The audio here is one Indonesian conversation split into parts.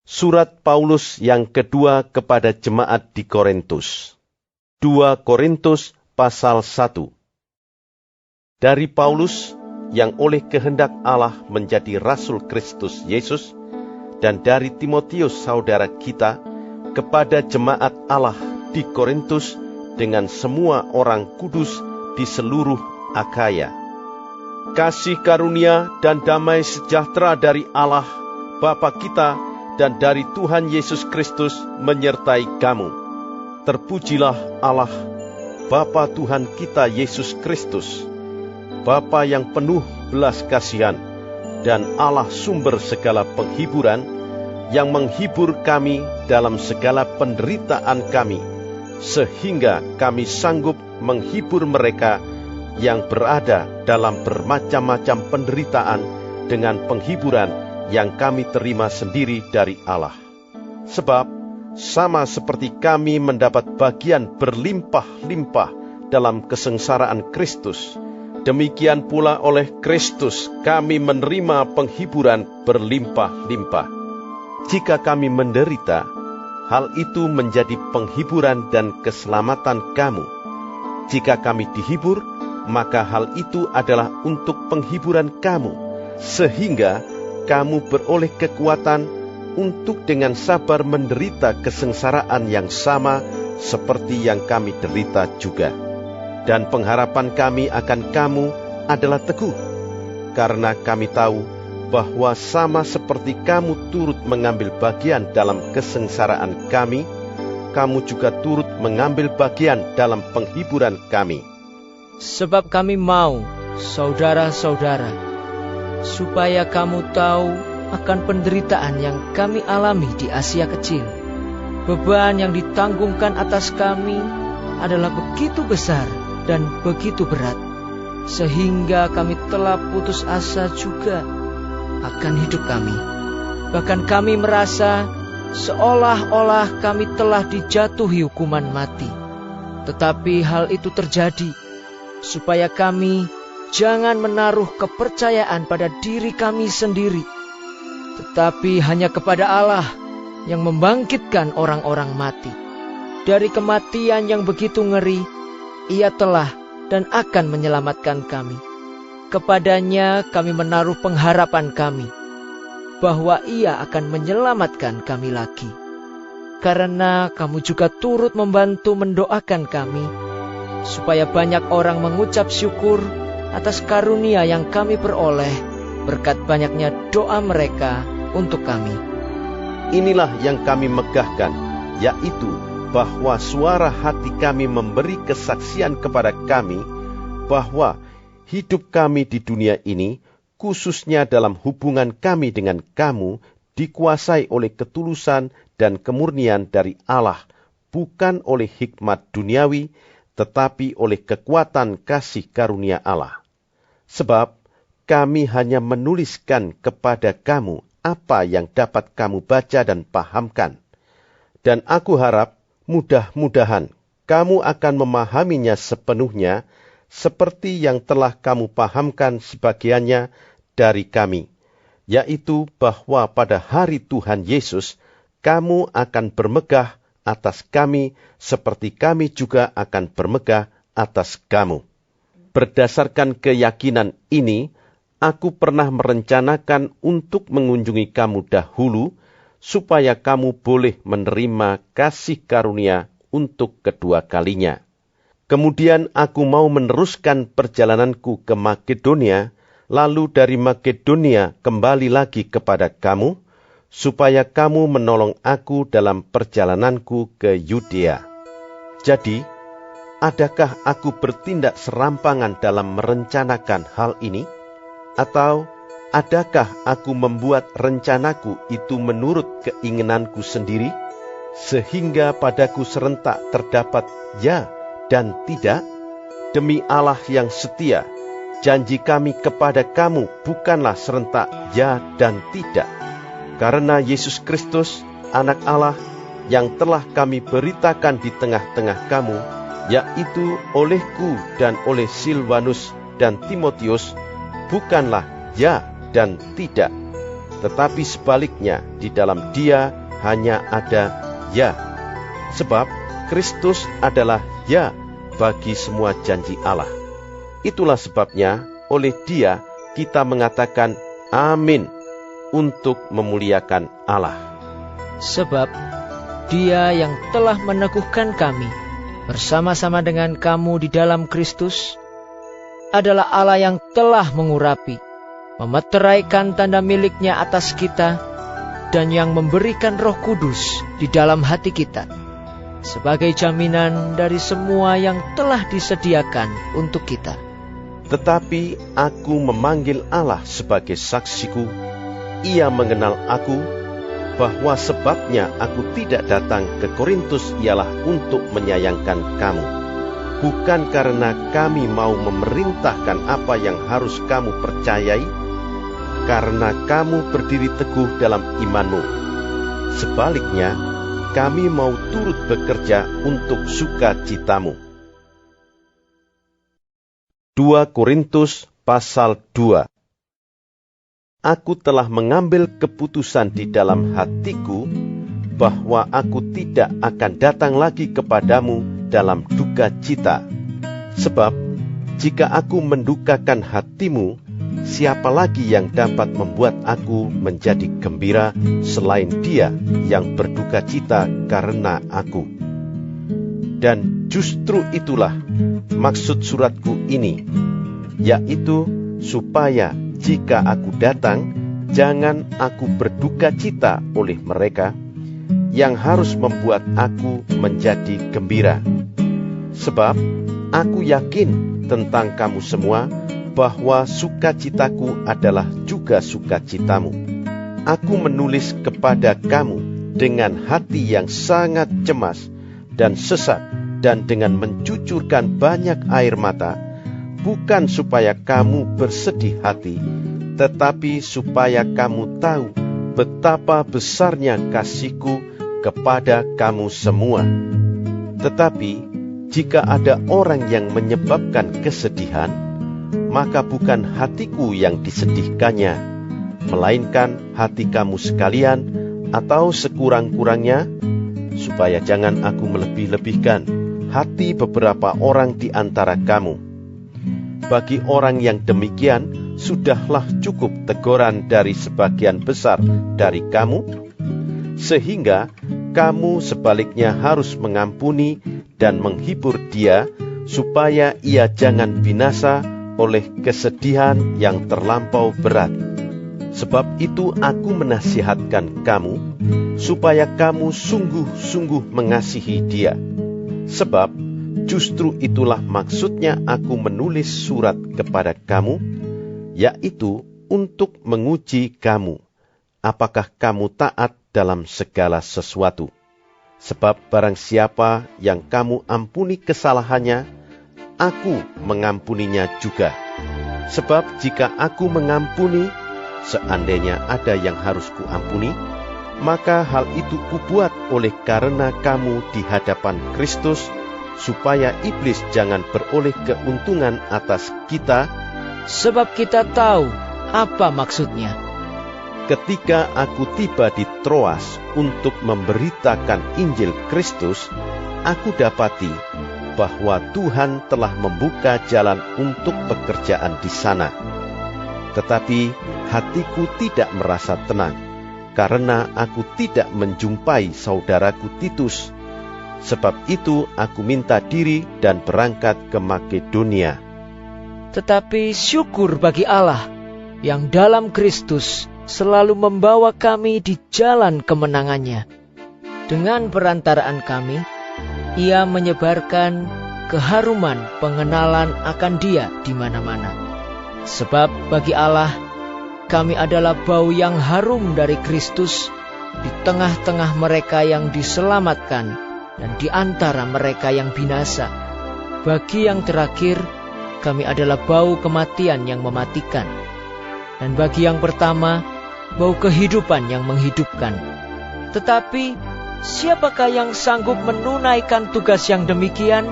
Surat Paulus yang kedua kepada jemaat di Korintus. 2 Korintus pasal 1. Dari Paulus, yang oleh kehendak Allah menjadi Rasul Kristus Yesus, dan dari Timotius saudara kita, kepada jemaat Allah di Korintus dengan semua orang kudus di seluruh Akhaya. Kasih karunia dan damai sejahtera dari Allah, Bapa kita, dan dari Tuhan Yesus Kristus menyertai kamu. Terpujilah Allah, Bapa Tuhan kita Yesus Kristus, Bapa yang penuh belas kasihan, dan Allah sumber segala penghiburan, yang menghibur kami dalam segala penderitaan kami, sehingga kami sanggup menghibur mereka yang berada dalam bermacam-macam penderitaan dengan penghiburan yang kami terima sendiri dari Allah. Sebab sama seperti kami mendapat bagian berlimpah-limpah dalam kesengsaraan Kristus, demikian pula oleh Kristus kami menerima penghiburan berlimpah-limpah. Jika kami menderita, hal itu menjadi penghiburan dan keselamatan kamu. Jika kami dihibur, maka hal itu adalah untuk penghiburan kamu, sehingga kamu beroleh kekuatan untuk dengan sabar menderita kesengsaraan yang sama seperti yang kami derita juga. Dan pengharapan kami akan kamu adalah teguh, karena kami tahu bahwa sama seperti kamu turut mengambil bagian dalam kesengsaraan kami, kamu juga turut mengambil bagian dalam penghiburan kami. Sebab kami mau, saudara-saudara, supaya kamu tahu akan penderitaan yang kami alami di Asia Kecil. Beban yang ditanggungkan atas kami adalah begitu besar dan begitu berat, sehingga kami telah putus asa juga akan hidup kami. Bahkan kami merasa seolah-olah kami telah dijatuhi hukuman mati. Tetapi hal itu terjadi supaya kami jangan menaruh kepercayaan pada diri kami sendiri, tetapi hanya kepada Allah yang membangkitkan orang-orang mati. Dari kematian yang begitu ngeri, Ia telah dan akan menyelamatkan kami. Kepadanya kami menaruh pengharapan kami, bahwa Ia akan menyelamatkan kami lagi. Karena kamu juga turut membantu mendoakan kami, supaya banyak orang mengucap syukur atas karunia yang kami peroleh berkat banyaknya doa mereka untuk kami. Inilah yang kami megahkan, yaitu bahwa suara hati kami memberi kesaksian kepada kami bahwa hidup kami di dunia ini, khususnya dalam hubungan kami dengan kamu, dikuasai oleh ketulusan dan kemurnian dari Allah, bukan oleh hikmat duniawi, tetapi oleh kekuatan kasih karunia Allah. Sebab kami hanya menuliskan kepada kamu apa yang dapat kamu baca dan pahamkan. Dan aku harap mudah-mudahan kamu akan memahaminya sepenuhnya, seperti yang telah kamu pahamkan sebagiannya dari kami, yaitu bahwa pada hari Tuhan Yesus kamu akan bermegah atas kami, seperti kami juga akan bermegah atas kamu. Berdasarkan keyakinan ini, aku pernah merencanakan untuk mengunjungi kamu dahulu, supaya kamu boleh menerima kasih karunia untuk kedua kalinya. Kemudian aku mau meneruskan perjalananku ke Makedonia, lalu dari Makedonia kembali lagi kepada kamu, supaya kamu menolong aku dalam perjalananku ke Yudea. Jadi, adakah aku bertindak serampangan dalam merencanakan hal ini? Atau adakah aku membuat rencanaku itu menurut keinginanku sendiri, sehingga padaku serentak terdapat ya dan tidak? Demi Allah yang setia, janji kami kepada kamu bukanlah serentak ya dan tidak. Karena Yesus Kristus, Anak Allah, yang telah kami beritakan di tengah-tengah kamu, yaitu olehku dan oleh Silvanus dan Timotius, bukanlah ya dan tidak, tetapi sebaliknya di dalam Dia hanya ada ya. Sebab Kristus adalah ya bagi semua janji Allah. Itulah sebabnya oleh Dia kita mengatakan amin untuk memuliakan Allah. Sebab Dia yang telah meneguhkan kami bersama-sama dengan kamu di dalam Kristus adalah Allah yang telah mengurapi, memeteraikan tanda miliknya atas kita, dan yang memberikan Roh Kudus di dalam hati kita, sebagai jaminan dari semua yang telah disediakan untuk kita. Tetapi aku memanggil Allah sebagai saksiku, Ia mengenal aku, bahwa sebabnya aku tidak datang ke Korintus ialah untuk menyayangkan kamu. Bukan karena kami mau memerintahkan apa yang harus kamu percayai, karena kamu berdiri teguh dalam imanmu. Sebaliknya, kami mau turut bekerja untuk sukacitamu. 2 Korintus pasal 2. Aku telah mengambil keputusan di dalam hatiku bahwa aku tidak akan datang lagi kepadamu dalam duka cita. Sebab jika aku mendukakan hatimu, siapa lagi yang dapat membuat aku menjadi gembira selain Dia yang berduka cita karena aku? Dan justru itulah maksud suratku ini, yaitu supaya jika aku datang, jangan aku berduka cita oleh mereka yang harus membuat aku menjadi gembira. Sebab aku yakin tentang kamu semua bahwa sukacitaku adalah juga sukacitamu. Aku menulis kepada kamu dengan hati yang sangat cemas dan sesak dan dengan mencucurkan banyak air mata, bukan supaya kamu bersedih hati, tetapi supaya kamu tahu betapa besarnya kasihku kepada kamu semua. Tetapi jika ada orang yang menyebabkan kesedihan, maka bukan hatiku yang disedihkannya, melainkan hati kamu sekalian, atau sekurang-kurangnya, supaya jangan aku melebih-lebihkan hati beberapa orang di antara kamu. Bagi orang yang demikian, sudahlah cukup teguran dari sebagian besar dari kamu, sehingga kamu sebaliknya harus mengampuni dan menghibur dia, supaya ia jangan binasa oleh kesedihan yang terlampau berat. Sebab itu aku menasihatkan kamu, supaya kamu sungguh-sungguh mengasihi dia. Sebab justru itulah maksudnya aku menulis surat kepada kamu, yaitu untuk menguji kamu, apakah kamu taat dalam segala sesuatu. Sebab barang siapa yang kamu ampuni kesalahannya, aku mengampuninya juga. Sebab jika aku mengampuni, seandainya ada yang harus kuampuni, maka hal itu kubuat oleh karena kamu di hadapan Kristus, supaya iblis jangan beroleh keuntungan atas kita. Sebab kita tahu apa maksudnya. Ketika aku tiba di Troas untuk memberitakan Injil Kristus, aku dapati bahwa Tuhan telah membuka jalan untuk pekerjaan di sana. Tetapi hatiku tidak merasa tenang, karena aku tidak menjumpai saudaraku Titus. Sebab itu aku minta diri dan berangkat ke Makedonia. Tetapi syukur bagi Allah yang dalam Kristus selalu membawa kami di jalan kemenangannya. Dengan perantaraan kami, Ia menyebarkan keharuman pengenalan akan Dia di mana-mana. Sebab bagi Allah, kami adalah bau yang harum dari Kristus di tengah-tengah mereka yang diselamatkan dan di antara mereka yang binasa. Bagi yang terakhir, kami adalah bau kematian yang mematikan. Dan bagi yang pertama, bau kehidupan yang menghidupkan. Tetapi siapakah yang sanggup menunaikan tugas yang demikian?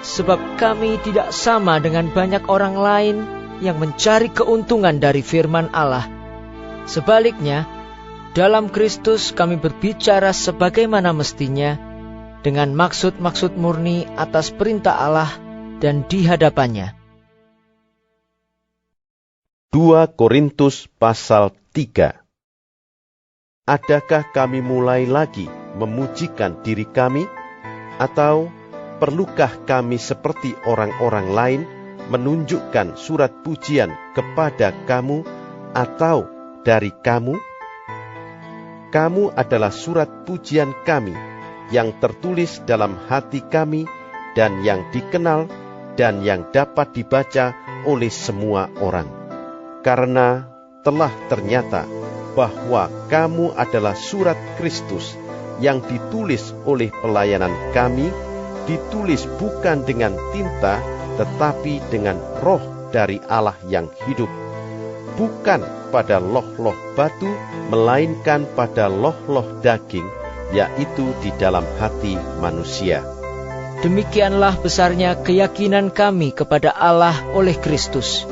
Sebab kami tidak sama dengan banyak orang lain yang mencari keuntungan dari firman Allah. Sebaliknya, dalam Kristus kami berbicara sebagaimana mestinya, dengan maksud-maksud murni atas perintah Allah dan di hadapannya. 2 Korintus pasal 3. Adakah kami mulai lagi memujikan diri kami? Atau perlukah kami seperti orang-orang lain menunjukkan surat pujian kepada kamu atau dari kamu? Kamu adalah surat pujian kami yang tertulis dalam hati kami dan yang dikenal dan yang dapat dibaca oleh semua orang. Karena telah ternyata bahwa kamu adalah surat Kristus yang ditulis oleh pelayanan kami, ditulis bukan dengan tinta, tetapi dengan roh dari Allah yang hidup. Bukan pada loh-loh batu, melainkan pada loh-loh daging, yaitu di dalam hati manusia. Demikianlah besarnya keyakinan kami kepada Allah oleh Kristus.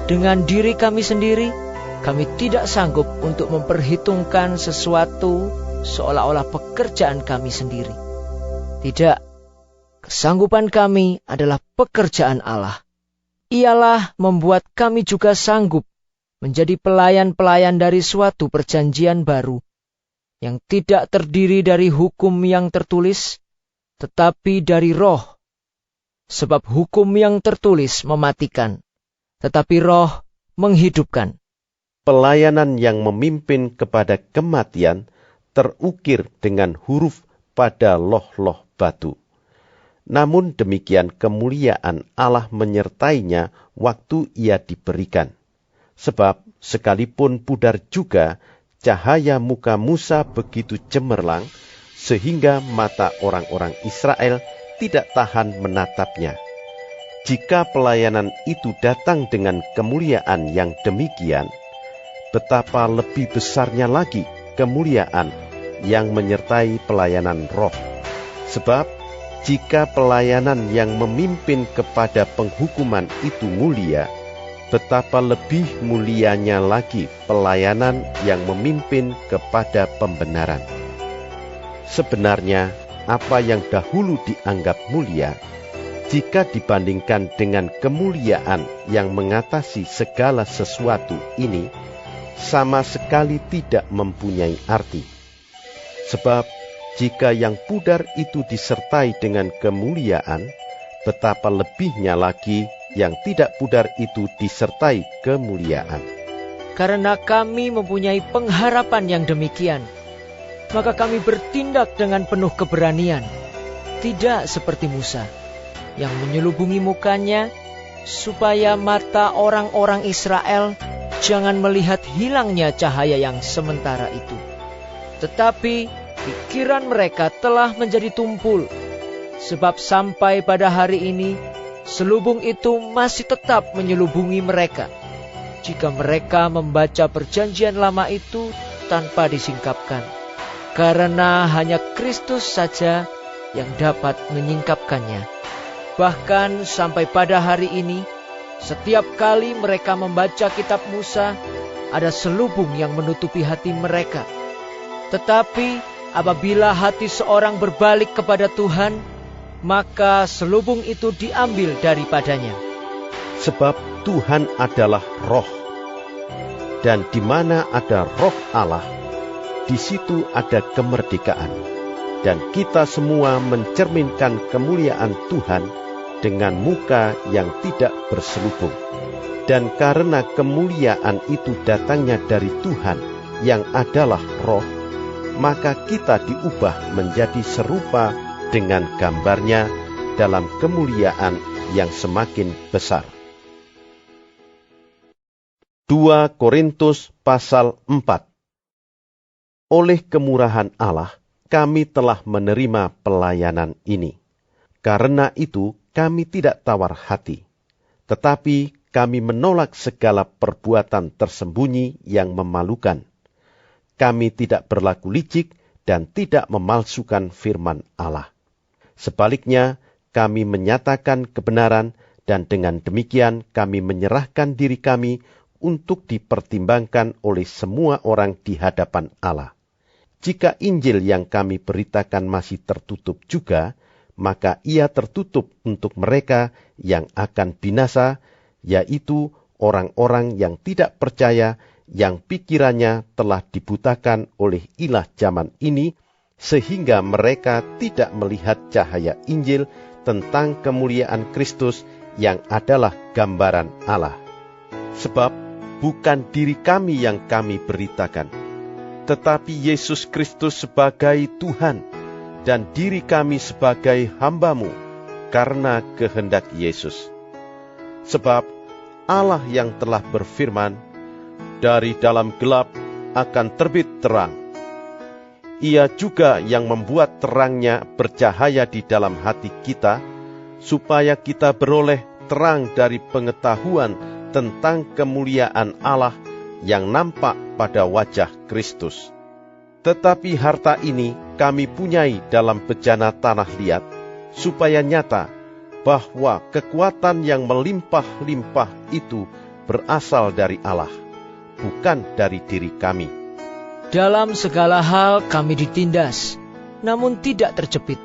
Dengan diri kami sendiri, kami tidak sanggup untuk memperhitungkan sesuatu seolah-olah pekerjaan kami sendiri. Tidak, kesanggupan kami adalah pekerjaan Allah. Ialah membuat kami juga sanggup menjadi pelayan-pelayan dari suatu perjanjian baru, yang tidak terdiri dari hukum yang tertulis, tetapi dari roh. Sebab hukum yang tertulis mematikan, tetapi roh menghidupkan. Pelayanan yang memimpin kepada kematian terukir dengan huruf pada loh-loh batu. Namun demikian kemuliaan Allah menyertainya waktu ia diberikan. Sebab sekalipun pudar juga, cahaya muka Musa begitu cemerlang, sehingga mata orang-orang Israel tidak tahan menatapnya. Jika pelayanan itu datang dengan kemuliaan yang demikian, betapa lebih besarnya lagi kemuliaan yang menyertai pelayanan roh. Sebab jika pelayanan yang memimpin kepada penghukuman itu mulia, betapa lebih mulianya lagi pelayanan yang memimpin kepada pembenaran. Sebenarnya, apa yang dahulu dianggap mulia, jika dibandingkan dengan kemuliaan yang mengatasi segala sesuatu ini, sama sekali tidak mempunyai arti. Sebab, jika yang pudar itu disertai dengan kemuliaan, betapa lebihnya lagi yang tidak pudar itu disertai kemuliaan. Karena kami mempunyai pengharapan yang demikian, maka kami bertindak dengan penuh keberanian, tidak seperti Musa, yang menyelubungi mukanya, supaya mata orang-orang Israel jangan melihat hilangnya cahaya yang sementara itu. Tetapi pikiran mereka telah menjadi tumpul, sebab sampai pada hari ini, selubung itu masih tetap menyelubungi mereka, jika mereka membaca perjanjian lama itu tanpa disingkapkan. Karena hanya Kristus saja yang dapat menyingkapkannya. Bahkan sampai pada hari ini, setiap kali mereka membaca kitab Musa, ada selubung yang menutupi hati mereka. Tetapi apabila hati seorang berbalik kepada Tuhan, maka selubung itu diambil daripadanya. Sebab Tuhan adalah roh, dan di mana ada roh Allah, di situ ada kemerdekaan. Dan kita semua mencerminkan kemuliaan Tuhan dengan muka yang tidak berselubung. Dan karena kemuliaan itu datangnya dari Tuhan yang adalah roh, maka kita diubah menjadi serupa dengan gambarnya dalam kemuliaan yang semakin besar. 2 Korintus pasal 4. Oleh kemurahan Allah, kami telah menerima pelayanan ini. Karena itu, kami tidak tawar hati, tetapi kami menolak segala perbuatan tersembunyi yang memalukan. Kami tidak berlaku licik dan tidak memalsukan firman Allah. Sebaliknya, kami menyatakan kebenaran, dan dengan demikian kami menyerahkan diri kami untuk dipertimbangkan oleh semua orang di hadapan Allah. Jika Injil yang kami beritakan masih tertutup juga, maka ia tertutup untuk mereka yang akan binasa, yaitu orang-orang yang tidak percaya, yang pikirannya telah dibutakan oleh ilah zaman ini, sehingga mereka tidak melihat cahaya Injil tentang kemuliaan Kristus yang adalah gambaran Allah. Sebab bukan diri kami yang kami beritakan, tetapi Yesus Kristus sebagai Tuhan, dan diri kami sebagai hamba-Mu karena kehendak Yesus. Sebab Allah yang telah berfirman, dari dalam gelap akan terbit terang. Ia juga yang membuat terangnya bercahaya di dalam hati kita, supaya kita beroleh terang dari pengetahuan tentang kemuliaan Allah yang nampak pada wajah Kristus. Tetapi harta ini kami punyai dalam bejana tanah liat, supaya nyata bahwa kekuatan yang melimpah-limpah itu berasal dari Allah, bukan dari diri kami. Dalam segala hal kami ditindas, namun tidak terjepit.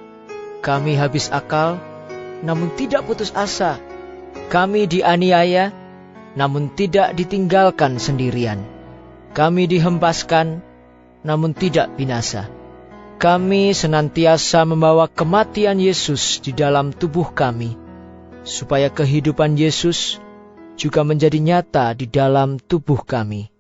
Kami habis akal, namun tidak putus asa. Kami dianiaya, namun tidak ditinggalkan sendirian. Kami dihempaskan, namun tidak binasa. Kami senantiasa membawa kematian Yesus di dalam tubuh kami, supaya kehidupan Yesus juga menjadi nyata di dalam tubuh kami.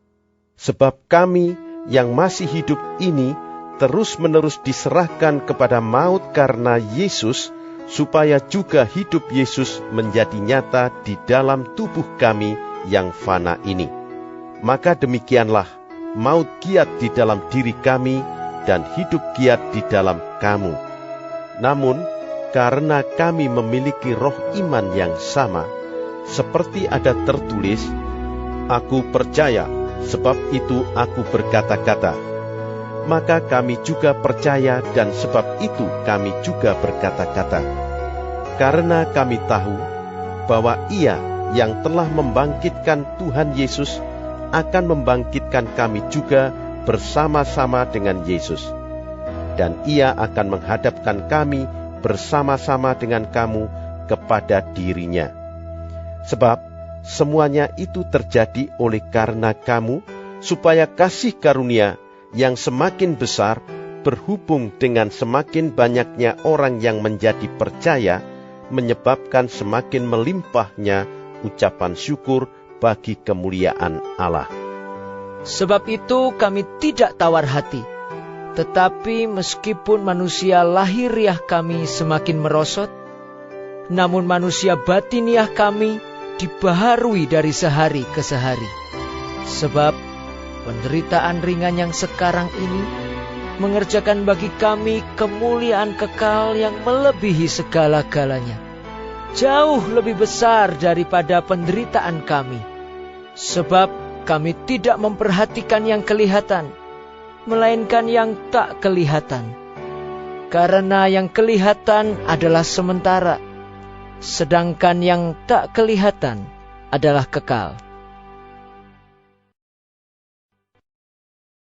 Sebab kami yang masih hidup ini terus-menerus diserahkan kepada maut karena Yesus, supaya juga hidup Yesus menjadi nyata di dalam tubuh kami yang fana ini. Maka demikianlah, maut giat di dalam diri kami, dan hidup giat di dalam kamu. Namun, karena kami memiliki roh iman yang sama, seperti ada tertulis, "Aku percaya, sebab itu aku berkata-kata." Maka kami juga percaya, dan sebab itu kami juga berkata-kata. Karena kami tahu bahwa Ia yang telah membangkitkan Tuhan Yesus akan membangkitkan kami juga bersama-sama dengan Yesus. Dan Ia akan menghadapkan kami bersama-sama dengan kamu kepada diri-Nya. Sebab semuanya itu terjadi oleh karena kamu, supaya kasih karunia yang semakin besar berhubung dengan semakin banyaknya orang yang menjadi percaya, menyebabkan semakin melimpahnya ucapan syukur bagi kemuliaan Allah. Sebab itu kami tidak tawar hati, tetapi meskipun manusia lahiriah kami semakin merosot, namun manusia batiniah kami dibaharui dari sehari ke sehari. Sebab penderitaan ringan yang sekarang ini mengerjakan bagi kami kemuliaan kekal yang melebihi segala-galanya, jauh lebih besar daripada penderitaan kami. Sebab kami tidak memperhatikan yang kelihatan, melainkan yang tak kelihatan. Karena yang kelihatan adalah sementara, sedangkan yang tak kelihatan adalah kekal.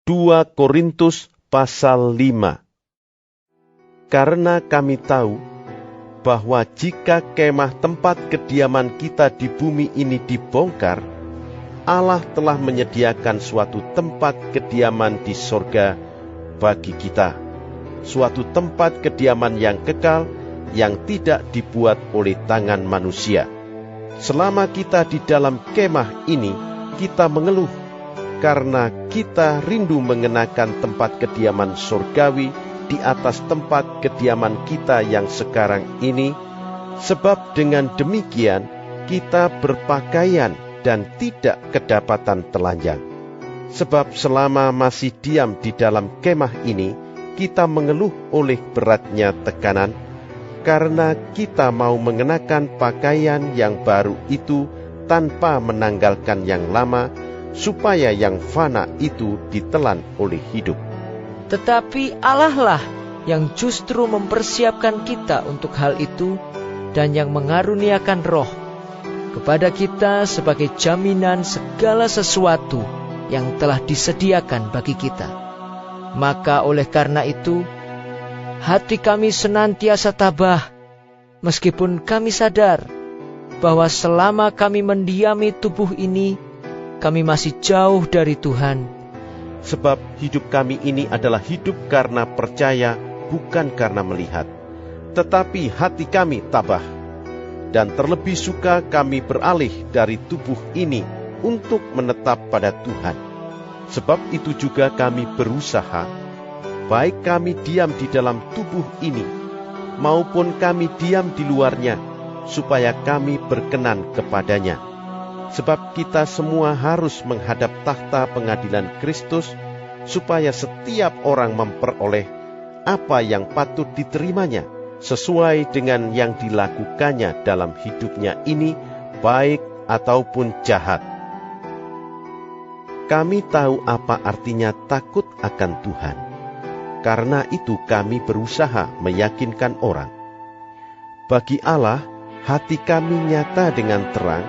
2 Korintus pasal 5. Karena kami tahu bahwa jika kemah tempat kediaman kita di bumi ini dibongkar, Allah telah menyediakan suatu tempat kediaman di sorga bagi kita, suatu tempat kediaman yang kekal, yang tidak dibuat oleh tangan manusia. Selama kita di dalam kemah ini, kita mengeluh, karena kita rindu mengenakan tempat kediaman surgawi di atas tempat kediaman kita yang sekarang ini, sebab dengan demikian kita berpakaian dan tidak kedapatan telanjang. Sebab selama masih diam di dalam kemah ini, kita mengeluh oleh beratnya tekanan, karena kita mau mengenakan pakaian yang baru itu tanpa menanggalkan yang lama, supaya yang fana itu ditelan oleh hidup. Tetapi Allah lah yang justru mempersiapkan kita untuk hal itu, dan yang mengaruniakan roh. kepada kita sebagai jaminan segala sesuatu yang telah disediakan bagi kita. Maka oleh karena itu, hati kami senantiasa tabah, meskipun kami sadar bahwa selama kami mendiami tubuh ini, kami masih jauh dari Tuhan. Sebab hidup kami ini adalah hidup karena percaya, bukan karena melihat. Tetapi hati kami tabah, dan terlebih suka kami beralih dari tubuh ini untuk menetap pada Tuhan. Sebab itu juga kami berusaha, baik kami diam di dalam tubuh ini, maupun kami diam di luarnya, supaya kami berkenan kepadanya. Sebab kita semua harus menghadap takhta pengadilan Kristus, supaya setiap orang memperoleh apa yang patut diterimanya, sesuai dengan yang dilakukannya dalam hidupnya ini, baik ataupun jahat. Kami tahu apa artinya takut akan Tuhan. Karena itu kami berusaha meyakinkan orang. Bagi Allah, hati kami nyata dengan terang,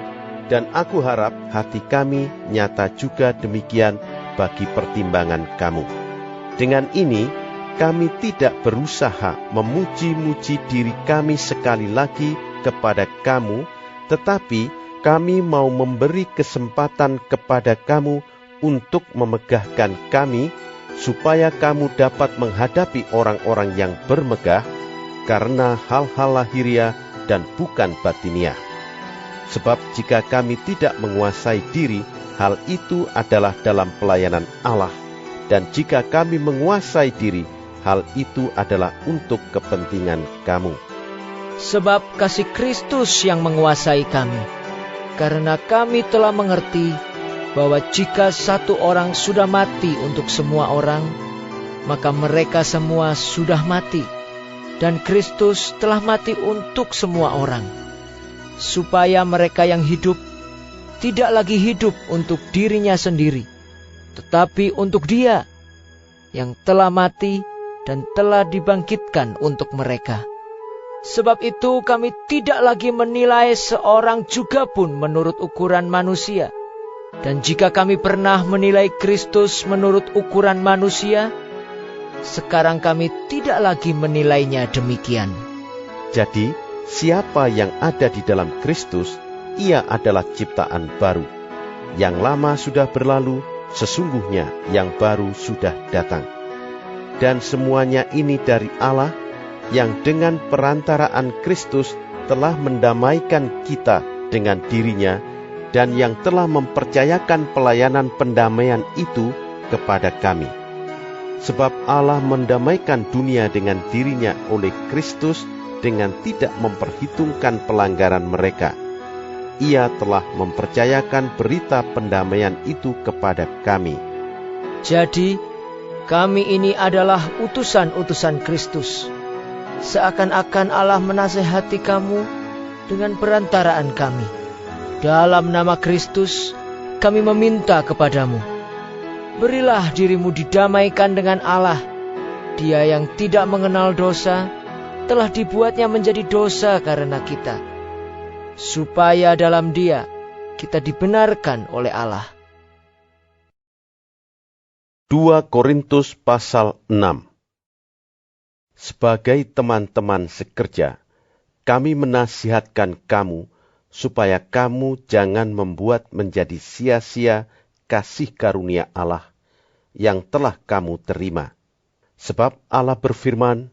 dan aku harap hati kami nyata juga demikian bagi pertimbangan kamu. Dengan ini, kami tidak berusaha memuji-muji diri kami sekali lagi kepada kamu, tetapi kami mau memberi kesempatan kepada kamu untuk memegahkan kami, supaya kamu dapat menghadapi orang-orang yang bermegah karena hal-hal lahiriah dan bukan batiniah. Sebab jika kami tidak menguasai diri, hal itu adalah dalam pelayanan Allah. Dan jika kami menguasai diri, hal itu adalah untuk kepentingan kamu. Sebab kasih Kristus yang menguasai kami, karena kami telah mengerti bahwa jika satu orang sudah mati untuk semua orang, maka mereka semua sudah mati. Dan Kristus telah mati untuk semua orang, supaya mereka yang hidup tidak lagi hidup untuk dirinya sendiri, tetapi untuk Dia yang telah mati dan telah dibangkitkan untuk mereka. Sebab itu kami tidak lagi menilai seorang juga pun menurut ukuran manusia. Dan jika kami pernah menilai Kristus menurut ukuran manusia, sekarang kami tidak lagi menilainya demikian. Jadi, siapa yang ada di dalam Kristus, ia adalah ciptaan baru. Yang lama sudah berlalu, sesungguhnya yang baru sudah datang. Dan semuanya ini dari Allah, yang dengan perantaraan Kristus telah mendamaikan kita dengan dirinya, dan yang telah mempercayakan pelayanan pendamaian itu kepada kami. Sebab Allah mendamaikan dunia dengan dirinya oleh Kristus dengan tidak memperhitungkan pelanggaran mereka. Ia telah mempercayakan berita pendamaian itu kepada kami. Jadi, kami ini adalah utusan-utusan Kristus. Seakan-akan Allah menasehati kamu dengan perantaraan kami. Dalam nama Kristus, kami meminta kepadamu, berilah dirimu didamaikan dengan Allah. Dia yang tidak mengenal dosa, telah dibuatnya menjadi dosa karena kita, supaya dalam Dia kita dibenarkan oleh Allah. 2 Korintus pasal 6. Sebagai teman-teman sekerja, kami menasihatkan kamu supaya kamu jangan membuat menjadi sia-sia kasih karunia Allah yang telah kamu terima. Sebab Allah berfirman,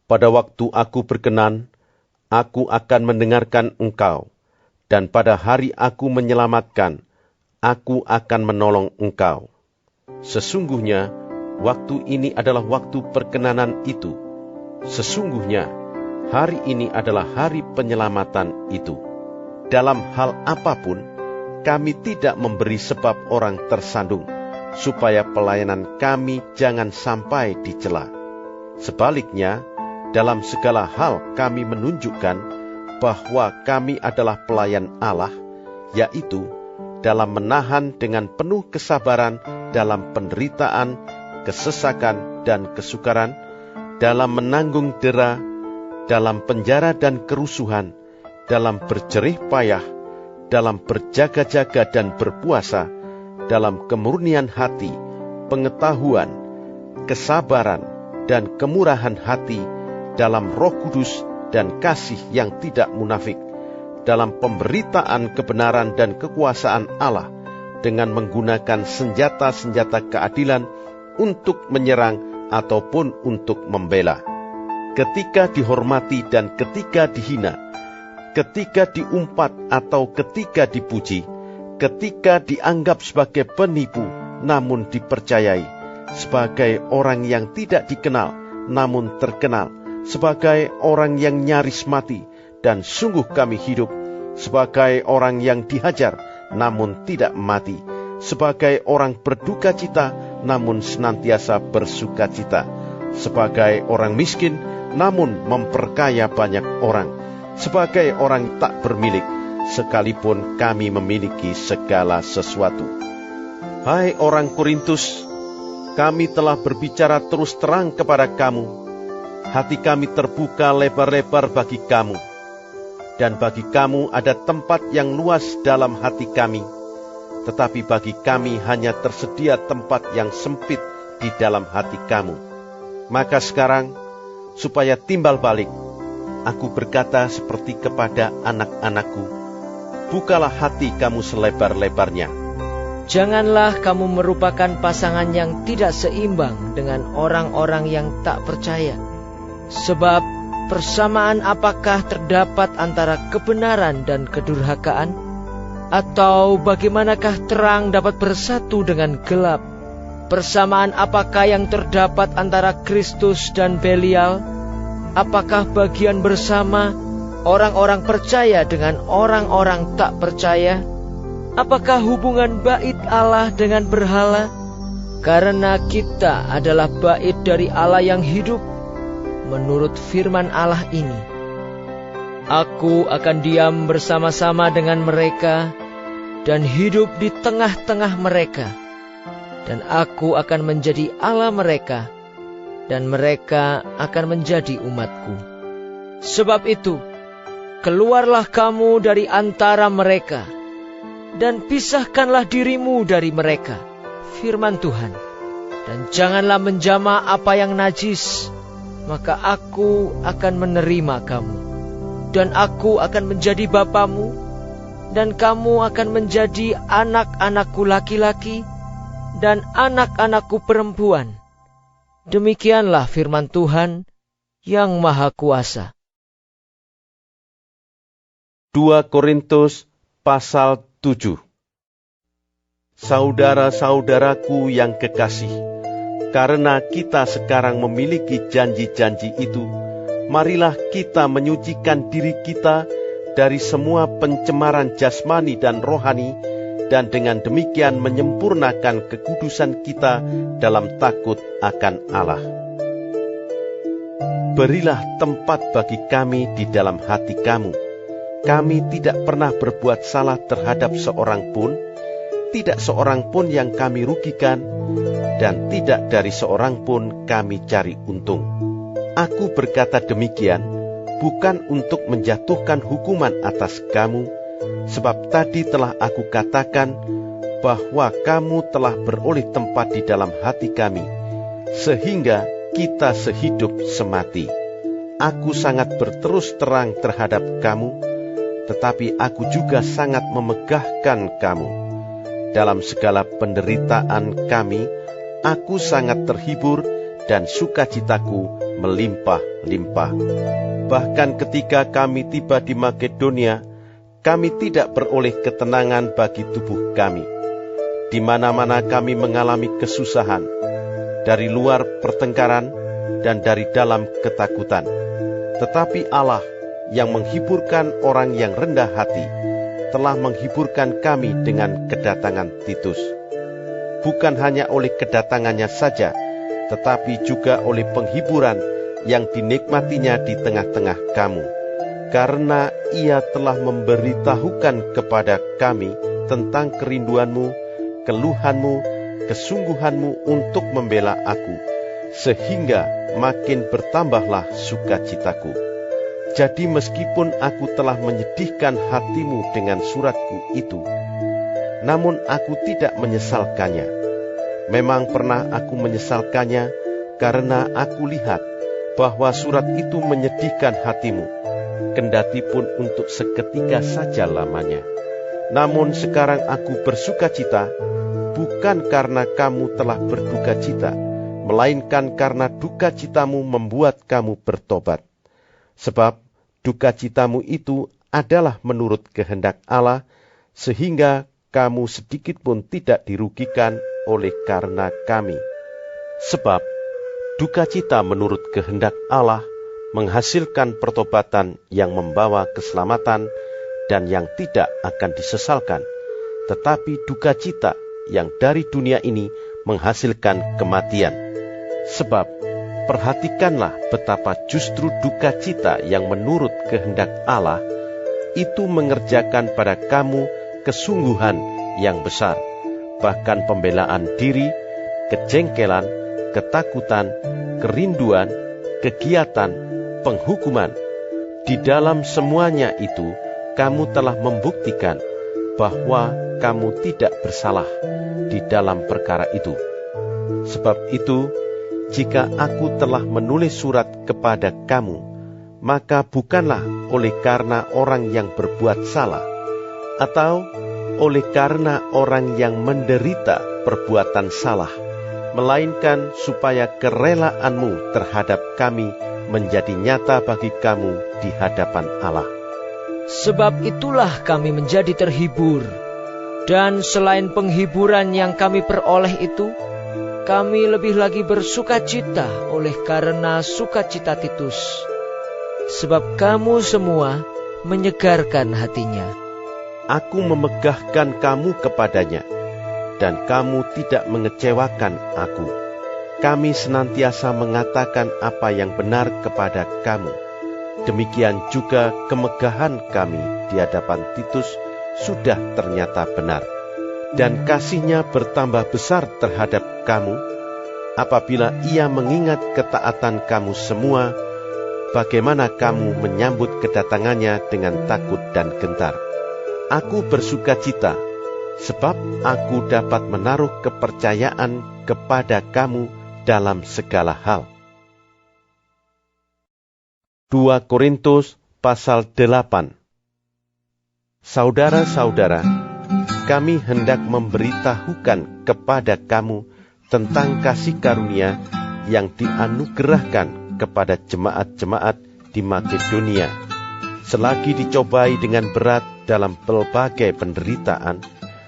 pada waktu aku berkenan, aku akan mendengarkan engkau, dan pada hari aku menyelamatkan, aku akan menolong engkau. Sesungguhnya, waktu ini adalah waktu perkenanan itu. Sesungguhnya, hari ini adalah hari penyelamatan itu. Dalam hal apapun, kami tidak memberi sebab orang tersandung, supaya pelayanan kami jangan sampai dicela. Sebaliknya, dalam segala hal kami menunjukkan bahwa kami adalah pelayan Allah, yaitu dalam menahan dengan penuh kesabaran dalam penderitaan, kesesakan, dan kesukaran, dalam menanggung dera, dalam penjara dan kerusuhan, dalam berjerih payah, dalam berjaga-jaga dan berpuasa, dalam kemurnian hati, pengetahuan, kesabaran, dan kemurahan hati, dalam Roh Kudus dan kasih yang tidak munafik, dalam pemberitaan kebenaran dan kekuasaan Allah, dengan menggunakan senjata-senjata keadilan untuk menyerang ataupun untuk membela. Ketika dihormati dan ketika dihina, ketika diumpat atau ketika dipuji, ketika dianggap sebagai penipu namun dipercayai, sebagai orang yang tidak dikenal namun terkenal, sebagai orang yang nyaris mati dan sungguh kami hidup, sebagai orang yang dihajar namun tidak mati, sebagai orang berduka cita namun senantiasa bersuka cita, sebagai orang miskin namun memperkaya banyak orang, sebagai orang tak bermilik, sekalipun kami memiliki segala sesuatu. Hai orang Korintus, kami telah berbicara terus terang kepada kamu. Hati kami terbuka lebar-lebar bagi kamu, dan bagi kamu ada tempat yang luas dalam hati kami. Tetapi bagi kami hanya tersedia tempat yang sempit di dalam hati kamu. Maka sekarang, supaya timbal balik, aku berkata seperti kepada anak-anakku, bukalah hati kamu selebar-lebarnya. Janganlah kamu merupakan pasangan yang tidak seimbang dengan orang-orang yang tak percaya. Sebab persamaan apakah terdapat antara kebenaran dan kedurhakaan? Atau bagaimanakah terang dapat bersatu dengan gelap? Persamaan apakah yang terdapat antara Kristus dan Belial? Apakah bagian bersama orang-orang percaya dengan orang-orang tak percaya? Apakah hubungan bait Allah dengan berhala? Karena kita adalah bait dari Allah yang hidup, menurut firman Allah ini. Aku akan diam bersama-sama dengan mereka dan hidup di tengah-tengah mereka. Dan aku akan menjadi Allah mereka, dan mereka akan menjadi umatku. Sebab itu, keluarlah kamu dari antara mereka, dan pisahkanlah dirimu dari mereka, firman Tuhan. Dan janganlah menjamah apa yang najis, maka aku akan menerima kamu. Dan aku akan menjadi bapamu, dan kamu akan menjadi anak-anakku laki-laki, dan anak-anakku perempuan. Demikianlah firman Tuhan yang Maha Kuasa. 2 Korintus pasal 7. Saudara-saudaraku yang kekasih, karena kita sekarang memiliki janji-janji itu, marilah kita menyucikan diri kita dari semua pencemaran jasmani dan rohani, dan dengan demikian menyempurnakan kekudusan kita dalam takut akan Allah. Berilah tempat bagi kami di dalam hati kamu. Kami tidak pernah berbuat salah terhadap seorang pun, tidak seorang pun yang kami rugikan, dan tidak dari seorang pun kami cari untung. Aku berkata demikian, bukan untuk menjatuhkan hukuman atas kamu, sebab tadi telah aku katakan bahwa kamu telah beroleh tempat di dalam hati kami, sehingga kita sehidup semati. Aku sangat berterus terang terhadap kamu, tetapi aku juga sangat memegahkan kamu. Dalam segala penderitaan kami, aku sangat terhibur dan sukacitaku melimpah-limpah. Bahkan ketika kami tiba di Makedonia, kami tidak beroleh ketenangan bagi tubuh kami. Di mana-mana kami mengalami kesusahan, dari luar pertengkaran dan dari dalam ketakutan. Tetapi Allah yang menghiburkan orang yang rendah hati, telah menghiburkan kami dengan kedatangan Titus. Bukan hanya oleh kedatangannya saja, tetapi juga oleh penghiburan yang dinikmatinya di tengah-tengah kamu. Karena ia telah memberitahukan kepada kami tentang kerinduanmu, keluhanmu, kesungguhanmu untuk membela aku, sehingga makin bertambahlah sukacitaku. Jadi meskipun aku telah menyedihkan hatimu dengan suratku itu, namun aku tidak menyesalkannya. Memang pernah aku menyesalkannya, karena aku lihat bahwa surat itu menyedihkan hatimu, kendati pun untuk seketika saja lamanya. Namun sekarang aku bersuka cita, bukan karena kamu telah berduka cita, melainkan karena duka citamu membuat kamu bertobat. Sebab duka citamu itu adalah menurut kehendak Allah, sehingga kamu sedikit pun tidak dirugikan oleh karena kami. Sebab duka cita menurut kehendak Allah menghasilkan pertobatan yang membawa keselamatan dan yang tidak akan disesalkan, tetapi duka cita yang dari dunia ini menghasilkan kematian. Sebab perhatikanlah betapa justru duka cita yang menurut kehendak Allah itu mengerjakan pada kamu kesungguhan yang besar, bahkan pembelaan diri, kejengkelan, ketakutan, kerinduan, kegiatan, penghukuman. Di dalam semuanya itu, kamu telah membuktikan bahwa kamu tidak bersalah di dalam perkara itu. Sebab itu, jika aku telah menulis surat kepada kamu, maka bukanlah oleh karena orang yang berbuat salah, atau oleh karena orang yang menderita perbuatan salah, melainkan supaya kerelaanmu terhadap kami menjadi nyata bagi kamu di hadapan Allah. Sebab itulah kami menjadi terhibur. Dan selain penghiburan yang kami peroleh itu, kami lebih lagi bersuka cita oleh karena sukacita Titus. Sebab kamu semua menyegarkan hatinya. Aku memegahkan kamu kepadanya, dan kamu tidak mengecewakan aku. Kami senantiasa mengatakan apa yang benar kepada kamu. Demikian juga kemegahan kami di hadapan Titus sudah ternyata benar. Dan kasihnya bertambah besar terhadap kamu, apabila ia mengingat ketaatan kamu semua, bagaimana kamu menyambut kedatangannya dengan takut dan gentar. Aku bersuka cita, sebab aku dapat menaruh kepercayaan kepada kamu dalam segala hal. 2 Korintus pasal 8. Saudara-saudara, kami hendak memberitahukan kepada kamu tentang kasih karunia yang dianugerahkan kepada jemaat-jemaat di Makedonia. Selagi dicobai dengan berat dalam pelbagai penderitaan,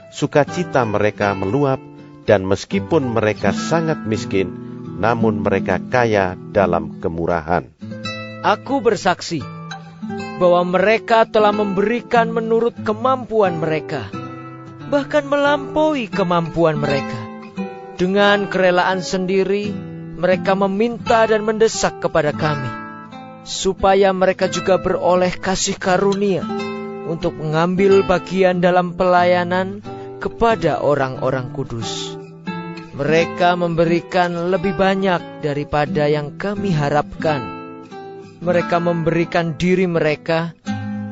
sukacita mereka meluap, dan meskipun mereka sangat miskin, namun mereka kaya dalam kemurahan. Aku bersaksi bahwa mereka telah memberikan menurut kemampuan mereka, bahkan melampaui kemampuan mereka. Dengan kerelaan sendiri, mereka meminta dan mendesak kepada kami, supaya mereka juga beroleh kasih karunia untuk mengambil bagian dalam pelayanan kepada orang-orang kudus. Mereka memberikan lebih banyak daripada yang kami harapkan. Mereka memberikan diri mereka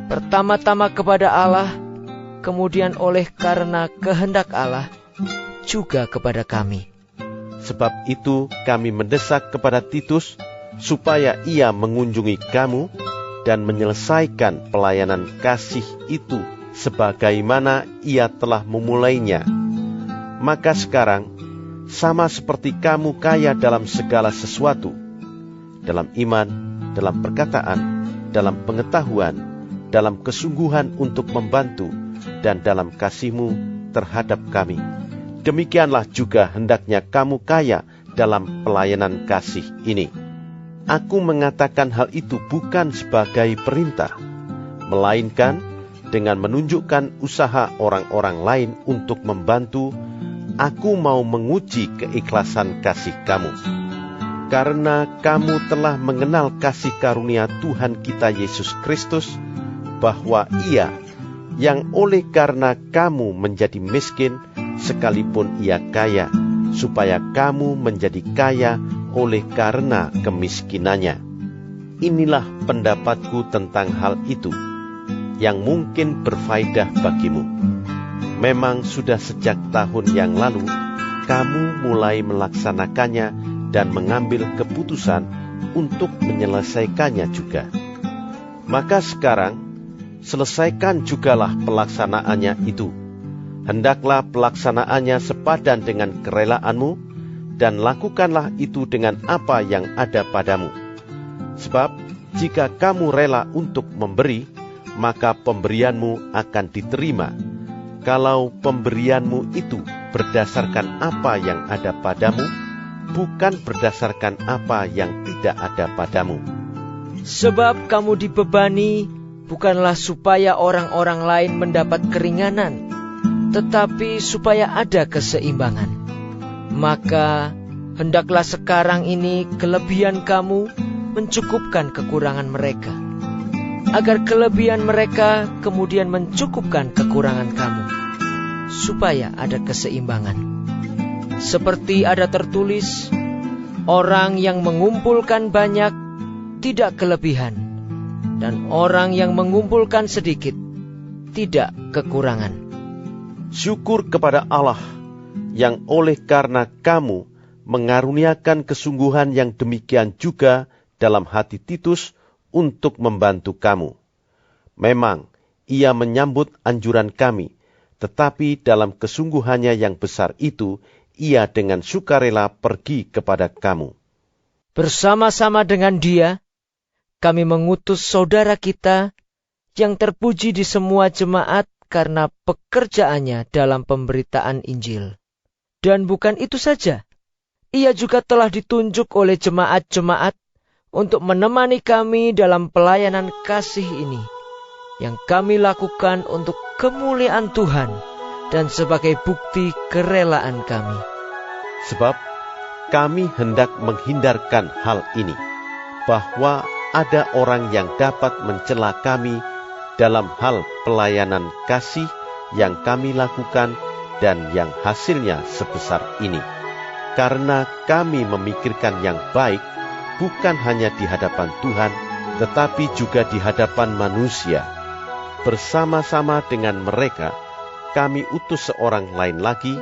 pertama-tama kepada Allah, kemudian oleh karena kehendak Allah juga kepada kami. Sebab itu kami mendesak kepada Titus supaya ia mengunjungi kamu dan menyelesaikan pelayanan kasih itu sebagaimana ia telah memulainya. Maka sekarang, sama seperti kamu kaya dalam segala sesuatu, dalam iman, dalam perkataan, dalam pengetahuan, dalam kesungguhan untuk membantu, dan dalam kasihmu terhadap kami, demikianlah juga hendaknya kamu kaya dalam pelayanan kasih ini. Aku mengatakan hal itu bukan sebagai perintah, melainkan dengan menunjukkan usaha orang-orang lain untuk membantu. Aku mau menguji keikhlasan kasih kamu, karena kamu telah mengenal kasih karunia Tuhan kita Yesus Kristus, bahwa Ia yang oleh karena kamu menjadi miskin, sekalipun Ia kaya, supaya kamu menjadi kaya oleh karena kemiskinannya. inilah pendapatku tentang hal itu, yang mungkin berfaedah bagimu. Memang sudah sejak tahun yang lalu, kamu mulai melaksanakannya dan mengambil keputusan untuk menyelesaikannya juga. Maka sekarang, selesaikan jugalah pelaksanaannya itu. Hendaklah pelaksanaannya sepadan dengan kerelaanmu, dan lakukanlah itu dengan apa yang ada padamu. Sebab, jika kamu rela untuk memberi, maka pemberianmu akan diterima. Kalau pemberianmu itu berdasarkan apa yang ada padamu, bukan berdasarkan apa yang tidak ada padamu. Sebab kamu dibebani bukanlah supaya orang-orang lain mendapat keringanan, tetapi supaya ada keseimbangan. Maka hendaklah sekarang ini kelebihan kamu mencukupkan kekurangan mereka, agar kelebihan mereka kemudian mencukupkan kekurangan kamu, supaya ada keseimbangan. Seperti ada tertulis, orang yang mengumpulkan banyak tidak kelebihan, dan orang yang mengumpulkan sedikit tidak kekurangan. Syukur kepada Allah yang oleh karena kamu mengaruniakan kesungguhan yang demikian juga dalam hati Titus untuk membantu kamu. Memang ia menyambut anjuran kami, tetapi dalam kesungguhannya yang besar itu, ia dengan sukarela pergi kepada kamu. Bersama-sama dengan dia, kami mengutus saudara kita yang terpuji di semua jemaat karena pekerjaannya dalam pemberitaan Injil. Dan bukan itu saja, ia juga telah ditunjuk oleh jemaat-jemaat untuk menemani kami dalam pelayanan kasih ini, yang kami lakukan untuk kemuliaan Tuhan dan sebagai bukti kerelaan kami. Sebab kami hendak menghindarkan hal ini, bahwa ada orang yang dapat mencela kami dalam hal pelayanan kasih yang kami lakukan dan yang hasilnya sebesar ini. Karena kami memikirkan yang baik, bukan hanya di hadapan Tuhan, tetapi juga di hadapan manusia. Bersama-sama dengan mereka, kami utus seorang lain lagi,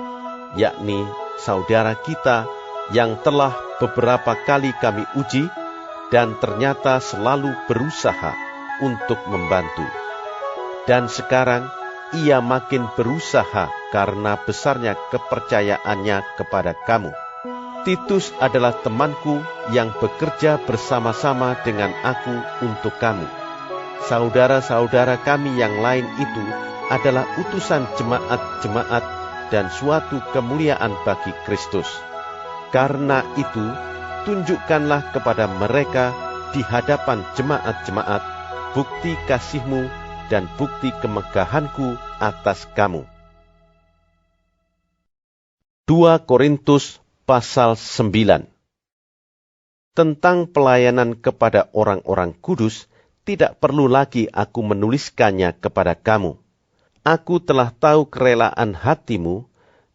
yakni saudara kita yang telah beberapa kali kami uji, dan ternyata selalu berusaha untuk membantu. Dan sekarang ia makin berusaha karena besarnya kepercayaannya kepada kamu. Titus adalah temanku yang bekerja bersama-sama dengan aku untuk kamu. Saudara-saudara kami yang lain itu adalah utusan jemaat-jemaat dan suatu kemuliaan bagi Kristus. Karena itu, tunjukkanlah kepada mereka di hadapan jemaat-jemaat bukti kasihmu dan bukti kemegahanku atas kamu. 2 Korintus Pasal 9. Tentang pelayanan kepada orang-orang kudus, tidak perlu lagi aku menuliskannya kepada kamu. Aku telah tahu kerelaan hatimu,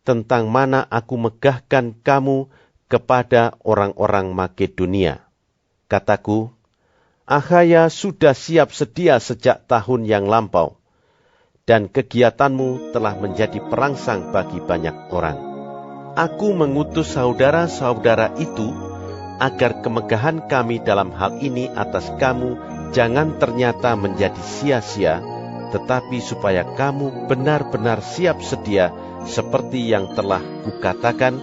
tentang mana aku megahkan kamu kepada orang-orang Makedonia. Kataku, Akhaya sudah siap sedia sejak tahun yang lampau, dan kegiatanmu telah menjadi perangsang bagi banyak orang. Aku mengutus saudara-saudara itu, agar kemegahan kami dalam hal ini atas kamu jangan ternyata menjadi sia-sia, tetapi supaya kamu benar-benar siap sedia seperti yang telah kukatakan,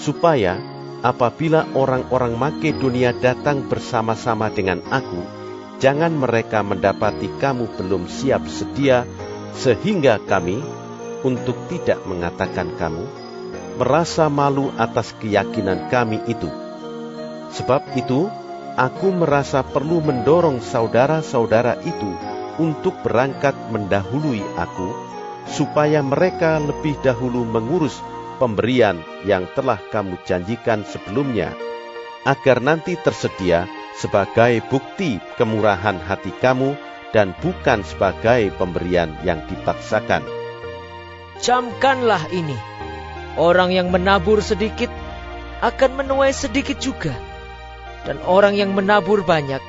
supaya apabila orang-orang Makedonia datang bersama-sama dengan aku, jangan mereka mendapati kamu belum siap sedia, sehingga kami, untuk tidak mengatakan kamu, merasa malu atas keyakinan kami itu. Sebab itu, aku merasa perlu mendorong saudara-saudara itu untuk berangkat mendahului aku, supaya mereka lebih dahulu mengurus pemberian yang telah kamu janjikan sebelumnya, agar nanti tersedia sebagai bukti kemurahan hati kamu dan bukan sebagai pemberian yang dipaksakan. Camkanlah ini. Orang yang menabur sedikit akan menuai sedikit juga, dan orang yang menabur banyak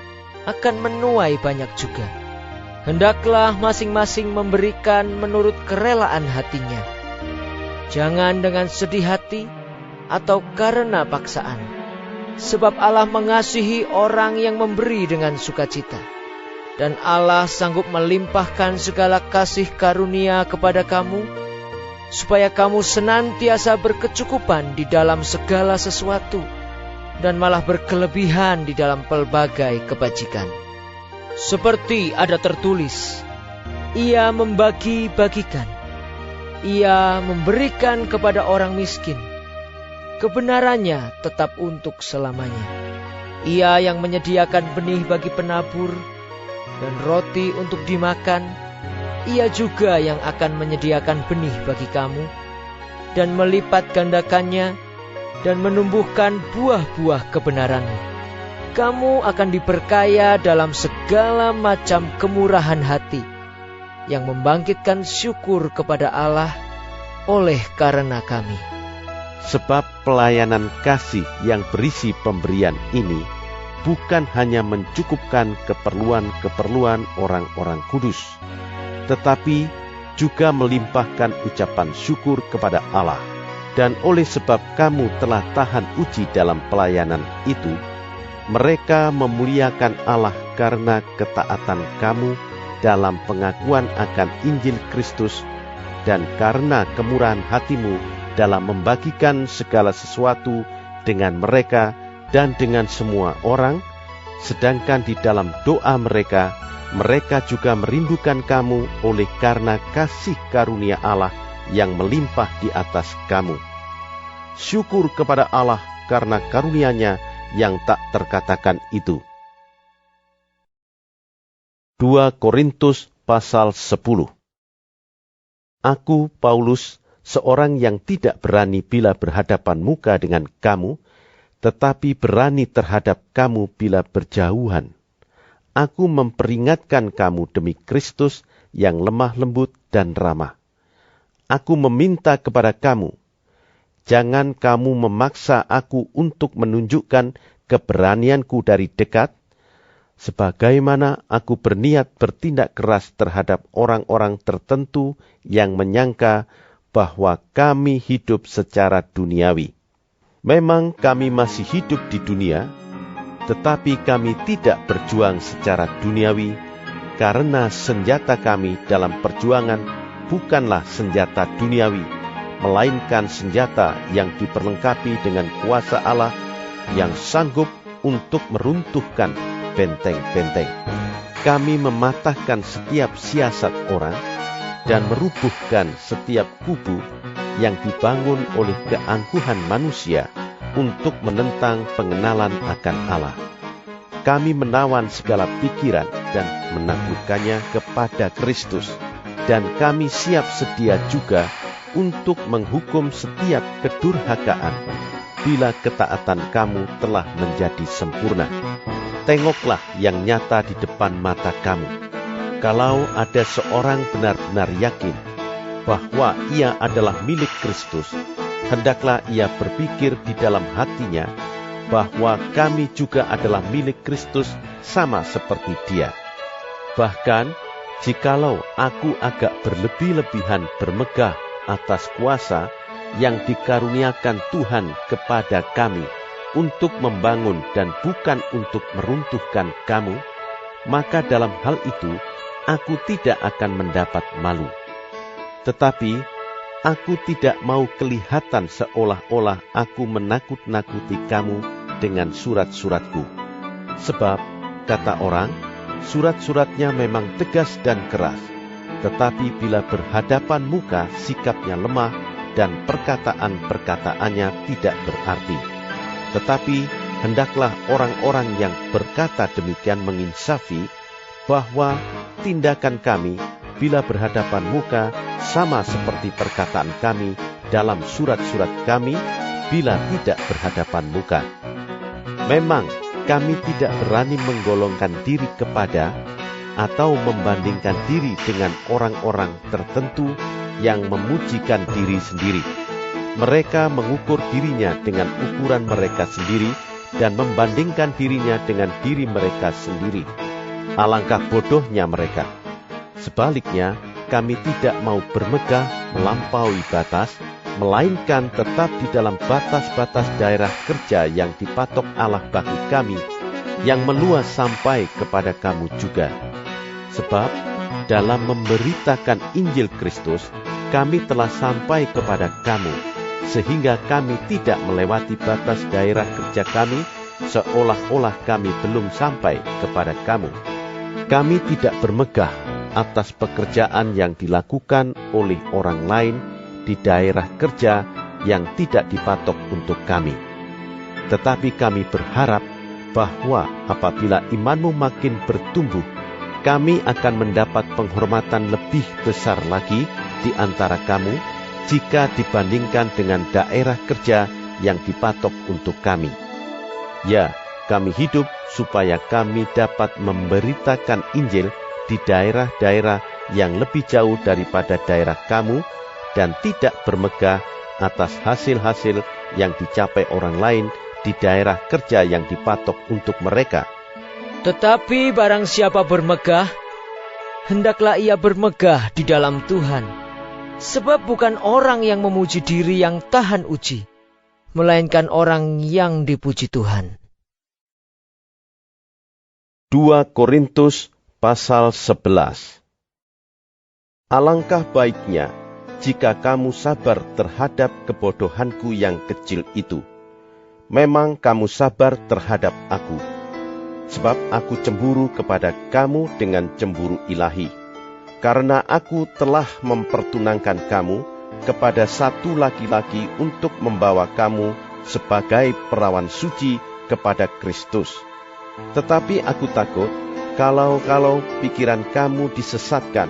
akan menuai banyak juga. Hendaklah masing-masing memberikan menurut kerelaan hatinya, jangan dengan sedih hati atau karena paksaan, sebab Allah mengasihi orang yang memberi dengan sukacita. Dan Allah sanggup melimpahkan segala kasih karunia kepada kamu, supaya kamu senantiasa berkecukupan di dalam segala sesuatu, dan malah berkelebihan di dalam pelbagai kebajikan. Seperti ada tertulis, Ia membagi-bagikan, Ia memberikan kepada orang miskin, kebenarannya tetap untuk selamanya. Ia yang menyediakan benih bagi penabur dan roti untuk dimakan, Ia juga yang akan menyediakan benih bagi kamu dan melipat gandakannya dan menumbuhkan buah-buah kebenaranmu. Kamu akan diperkaya dalam segala macam kemurahan hati yang membangkitkan syukur kepada Allah oleh karena kami. Sebab pelayanan kasih yang berisi pemberian ini bukan hanya mencukupkan keperluan-keperluan orang-orang kudus, tetapi juga melimpahkan ucapan syukur kepada Allah. Dan oleh sebab kamu telah tahan uji dalam pelayanan itu, mereka memuliakan Allah karena ketaatan kamu dalam pengakuan akan Injil Kristus dan karena kemurahan hatimu dalam membagikan segala sesuatu dengan mereka dan dengan semua orang, sedangkan di dalam doa mereka juga merindukan kamu oleh karena kasih karunia Allah yang melimpah di atas kamu. Syukur kepada Allah karena karunia-Nya yang tak terkatakan itu. 2 Korintus pasal 10. Aku, Paulus, seorang yang tidak berani bila berhadapan muka dengan kamu, tetapi berani terhadap kamu bila berjauhan. Aku memperingatkan kamu demi Kristus yang lemah lembut dan ramah. Aku meminta kepada kamu, jangan kamu memaksa aku untuk menunjukkan keberanianku dari dekat, sebagaimana aku berniat bertindak keras terhadap orang-orang tertentu yang menyangka bahwa kami hidup secara duniawi. Memang kami masih hidup di dunia, tetapi kami tidak berjuang secara duniawi, karena senjata kami dalam perjuangan bukanlah senjata duniawi, melainkan senjata yang diperlengkapi dengan kuasa Allah yang sanggup untuk meruntuhkan benteng-benteng. Kami mematahkan setiap siasat orang dan merubuhkan setiap kubu yang dibangun oleh keangkuhan manusia untuk menentang pengenalan akan Allah. Kami menawan segala pikiran dan menaklukkannya kepada Kristus, dan kami siap sedia juga untuk menghukum setiap kedurhakaan bila ketaatan kamu telah menjadi sempurna. Tengoklah yang nyata di depan mata kamu. Kalau ada seorang benar-benar yakin bahwa ia adalah milik Kristus, hendaklah ia berpikir di dalam hatinya bahwa kami juga adalah milik Kristus sama seperti dia. Bahkan, jikalau aku agak berlebih-lebihan bermegah atas kuasa yang dikaruniakan Tuhan kepada kami untuk membangun dan bukan untuk meruntuhkan kamu, maka dalam hal itu aku tidak akan mendapat malu. Tetapi aku tidak mau kelihatan seolah-olah aku menakut-nakuti kamu dengan surat-suratku. Sebab, kata orang, surat-suratnya memang tegas dan keras, tetapi bila berhadapan muka sikapnya lemah dan perkataan-perkataannya tidak berarti. Tetapi hendaklah orang-orang yang berkata demikian menginsafi bahwa tindakan kami bila berhadapan muka sama seperti perkataan kami dalam surat-surat kami bila tidak berhadapan muka. Memang kami tidak berani menggolongkan diri kepada atau membandingkan diri dengan orang-orang tertentu yang memujikan diri sendiri. Mereka mengukur dirinya dengan ukuran mereka sendiri dan membandingkan dirinya dengan diri mereka sendiri. Alangkah bodohnya mereka. Sebaliknya, kami tidak mau bermegah melampaui batas, melainkan tetap di dalam batas-batas daerah kerja yang dipatok Allah bagi kami, yang meluas sampai kepada kamu juga. Sebab dalam memberitakan Injil Kristus, kami telah sampai kepada kamu, sehingga kami tidak melewati batas daerah kerja kami, seolah-olah kami belum sampai kepada kamu. Kami tidak bermegah atas pekerjaan yang dilakukan oleh orang lain di daerah kerja yang tidak dipatok untuk kami. Tetapi kami berharap bahwa apabila imanmu makin bertumbuh, kami akan mendapat penghormatan lebih besar lagi di antara kamu jika dibandingkan dengan daerah kerja yang dipatok untuk kami. Ya, kami hidup supaya kami dapat memberitakan Injil di daerah-daerah yang lebih jauh daripada daerah kamu, dan tidak bermegah atas hasil-hasil yang dicapai orang lain di daerah kerja yang dipatok untuk mereka. Tetapi barang siapa bermegah, hendaklah ia bermegah di dalam Tuhan. Sebab bukan orang yang memuji diri yang tahan uji, melainkan orang yang dipuji Tuhan. 2 Korintus pasal 11. Alangkah baiknya jika kamu sabar terhadap kebodohanku yang kecil itu. Memang kamu sabar terhadap aku, sebab aku cemburu kepada kamu dengan cemburu ilahi, karena aku telah mempertunangkan kamu kepada satu laki-laki untuk membawa kamu sebagai perawan suci kepada Kristus. Tetapi aku takut kalau pikiran kamu disesatkan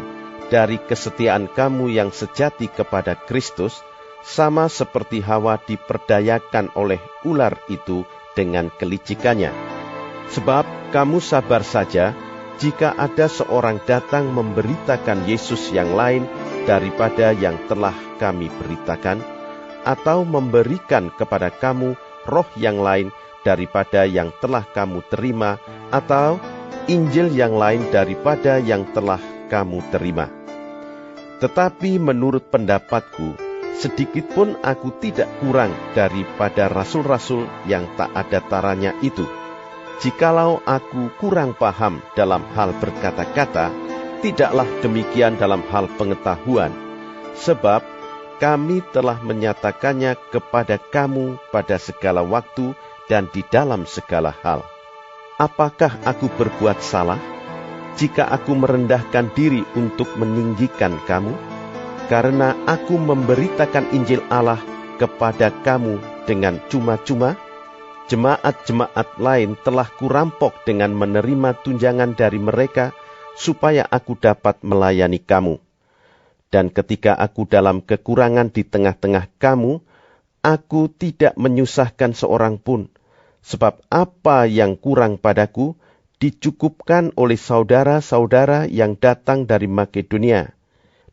dari kesetiaan kamu yang sejati kepada Kristus, sama seperti Hawa diperdayakan oleh ular itu dengan kelicikannya. Sebab kamu sabar saja jika ada seorang datang memberitakan Yesus yang lain daripada yang telah kami beritakan, atau memberikan kepada kamu roh yang lain daripada yang telah kamu terima, atau Injil yang lain daripada yang telah kamu terima. Tetapi menurut pendapatku, sedikitpun aku tidak kurang daripada rasul-rasul yang tak ada taranya itu. Jikalau aku kurang paham dalam hal berkata-kata, tidaklah demikian dalam hal pengetahuan, sebab kami telah menyatakannya kepada kamu pada segala waktu dan di dalam segala hal. Apakah aku berbuat salah jika aku merendahkan diri untuk meninggikan kamu? Karena aku memberitakan Injil Allah kepada kamu dengan cuma-cuma, jemaat-jemaat lain telah kurampok dengan menerima tunjangan dari mereka, supaya aku dapat melayani kamu. Dan ketika aku dalam kekurangan di tengah-tengah kamu, aku tidak menyusahkan seorang pun, sebab apa yang kurang padaku dicukupkan oleh saudara-saudara yang datang dari Makedonia.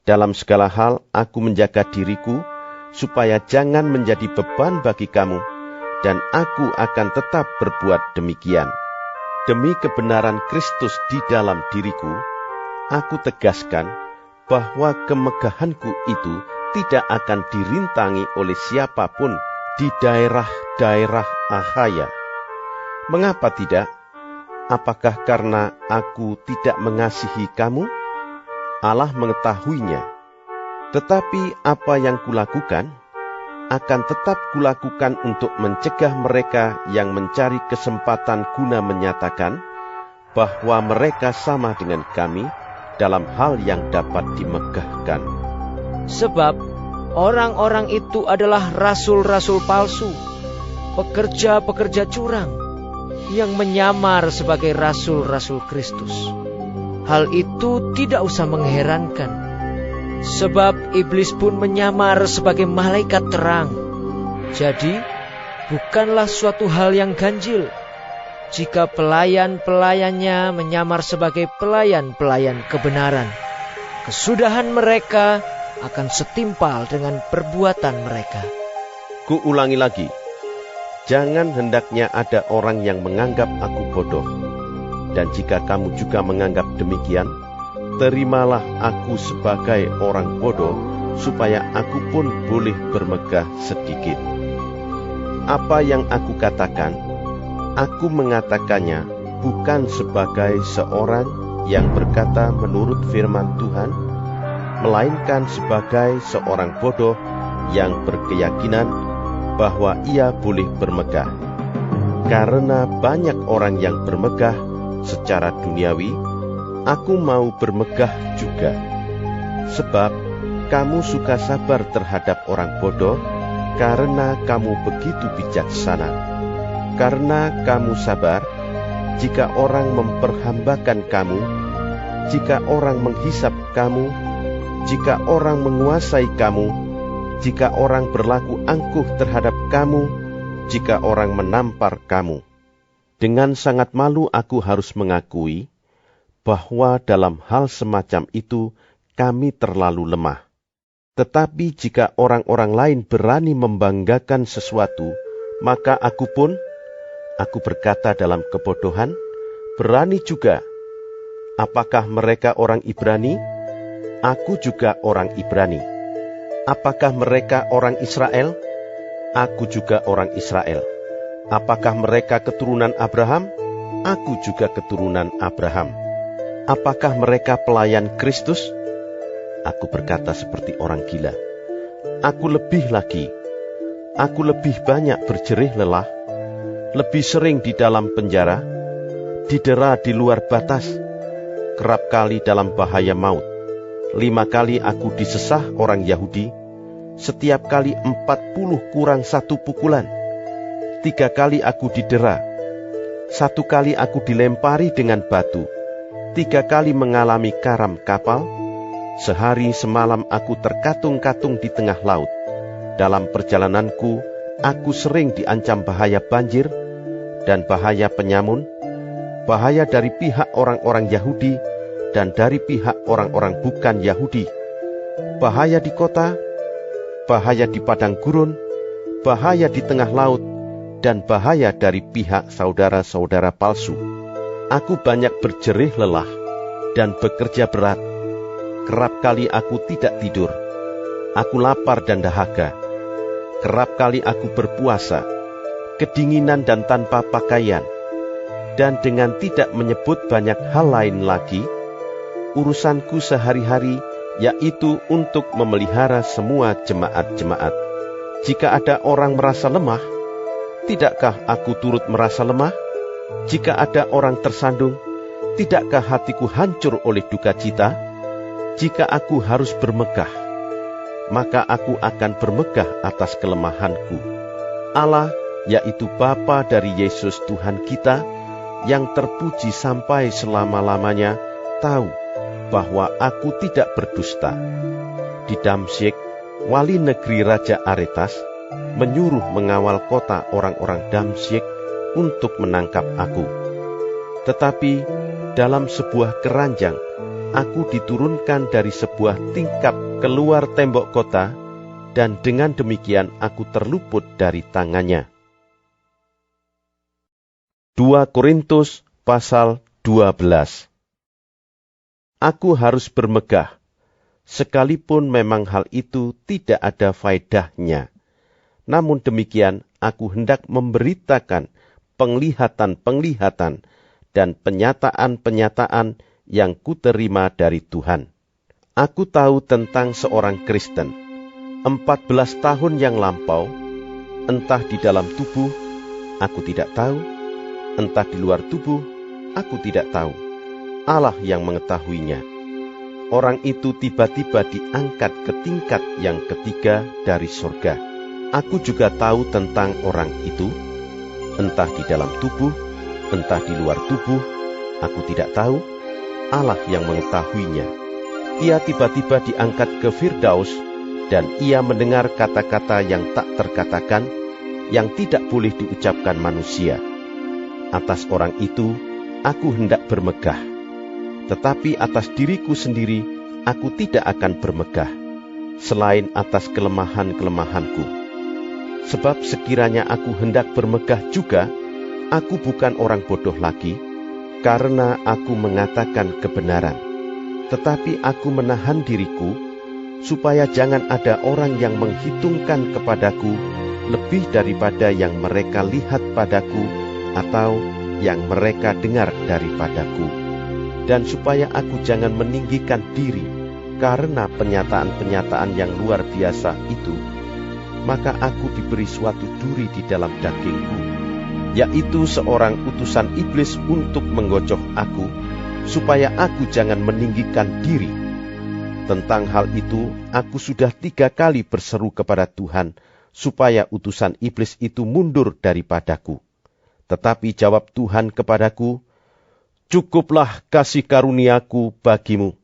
Dalam segala hal aku menjaga diriku, supaya jangan menjadi beban bagi kamu, dan aku akan tetap berbuat demikian. Demi kebenaran Kristus di dalam diriku, aku tegaskan bahwa kemegahanku itu tidak akan dirintangi oleh siapapun di daerah-daerah Akhaya. Mengapa tidak? Apakah karena aku tidak mengasihi kamu? Allah mengetahuinya. Tetapi apa yang kulakukan, akan tetap kulakukan untuk mencegah mereka yang mencari kesempatan guna menyatakan bahwa mereka sama dengan kami dalam hal yang dapat dimegahkan. Sebab orang-orang itu adalah rasul-rasul palsu, pekerja-pekerja curang, yang menyamar sebagai rasul-rasul Kristus. Hal itu tidak usah mengherankan, sebab iblis pun menyamar sebagai malaikat terang. Jadi, bukanlah suatu hal yang ganjil jika pelayan-pelayannya menyamar sebagai pelayan-pelayan kebenaran. Kesudahan mereka akan setimpal dengan perbuatan mereka. Kuulangi lagi, Jangan hendaknya ada orang yang menganggap aku bodoh. Dan jika kamu juga menganggap demikian, terimalah aku sebagai orang bodoh, supaya aku pun boleh bermegah sedikit. Apa yang aku katakan, aku mengatakannya bukan sebagai seorang yang berkata menurut firman Tuhan, melainkan sebagai seorang bodoh yang berkeyakinan bahwa ia boleh bermegah. Karena banyak orang yang bermegah secara duniawi, aku mau bermegah juga. Sebab kamu suka sabar terhadap orang bodoh, karena kamu begitu bijaksana. Karena kamu sabar, jika orang memperhambakan kamu, jika orang menghisap kamu, jika orang menguasai kamu, jika orang berlaku angkuh terhadap kamu, jika orang menampar kamu. Dengan sangat malu aku harus mengakui bahwa dalam hal semacam itu kami terlalu lemah. Tetapi jika orang-orang lain berani membanggakan sesuatu, maka aku berkata dalam kebodohan, berani juga. Apakah mereka orang Ibrani? Aku juga orang Ibrani. Apakah mereka orang Israel? Aku juga orang Israel. Apakah mereka keturunan Abraham? Aku juga keturunan Abraham. Apakah mereka pelayan Kristus? Aku berkata seperti orang gila. Aku lebih lagi. Aku lebih banyak berjerih lelah, lebih sering di dalam penjara, didera di luar batas, kerap kali dalam bahaya maut. 5 kali aku disesah orang Yahudi, setiap kali 40 kurang 1 pukulan. 3 kali aku didera, 1 kali aku dilempari dengan batu, 3 kali mengalami karam kapal, sehari semalam aku terkatung-katung di tengah laut. Dalam perjalananku, aku sering diancam bahaya banjir dan bahaya penyamun, bahaya dari pihak orang-orang Yahudi dan dari pihak orang-orang bukan Yahudi, bahaya di kota, bahaya di padang gurun, bahaya di tengah laut, dan bahaya dari pihak saudara-saudara palsu. Aku banyak berjerih lelah dan bekerja berat. Kerap kali aku tidak tidur. Aku lapar dan dahaga. Kerap kali aku berpuasa, kedinginan dan tanpa pakaian. Dan dengan tidak menyebut banyak hal lain lagi, urusanku sehari-hari yaitu untuk memelihara semua jemaat-jemaat. Jika ada orang merasa lemah, tidakkah aku turut merasa lemah? Jika ada orang tersandung, tidakkah hatiku hancur oleh duka cita? Jika aku harus bermegah, maka aku akan bermegah atas kelemahanku. Allah, yaitu Bapa dari Yesus Tuhan kita, yang terpuji sampai selama-lamanya, tahu bahwa aku tidak berdusta. Di Damsyik, wali negeri Raja Aretas menyuruh mengawal kota orang-orang Damsyik untuk menangkap aku. Tetapi dalam sebuah keranjang, aku diturunkan dari sebuah tingkap keluar tembok kota, dan dengan demikian aku terluput dari tangannya. 2 Korintus pasal 12. Aku harus bermegah, sekalipun memang hal itu tidak ada faedahnya. Namun demikian, aku hendak memberitakan penglihatan-penglihatan dan penyataan-penyataan yang kuterima dari Tuhan. Aku tahu tentang seorang Kristen, 14 tahun yang lampau, entah di dalam tubuh, aku tidak tahu, entah di luar tubuh, aku tidak tahu. Allah yang mengetahuinya. Orang itu tiba-tiba diangkat ke tingkat yang ketiga dari surga. Aku juga tahu tentang orang itu, entah di dalam tubuh, entah di luar tubuh, aku tidak tahu. Allah yang mengetahuinya. Ia tiba-tiba diangkat ke Firdaus, dan ia mendengar kata-kata yang tak terkatakan, yang tidak boleh diucapkan manusia. Atas orang itu, aku hendak bermegah. Tetapi atas diriku sendiri, aku tidak akan bermegah, selain atas kelemahan-kelemahanku. Sebab sekiranya aku hendak bermegah juga, aku bukan orang bodoh lagi, karena aku mengatakan kebenaran. Tetapi aku menahan diriku, supaya jangan ada orang yang menghitungkan kepadaku lebih daripada yang mereka lihat padaku atau yang mereka dengar daripadaku. Dan supaya aku jangan meninggikan diri karena penyataan-penyataan yang luar biasa itu, maka aku diberi suatu duri di dalam dagingku, yaitu seorang utusan iblis untuk menggocoh aku, supaya aku jangan meninggikan diri. Tentang hal itu, aku sudah 3 kali berseru kepada Tuhan, supaya utusan iblis itu mundur daripadaku. Tetapi jawab Tuhan kepadaku, "Cukuplah kasih karuniaku bagimu,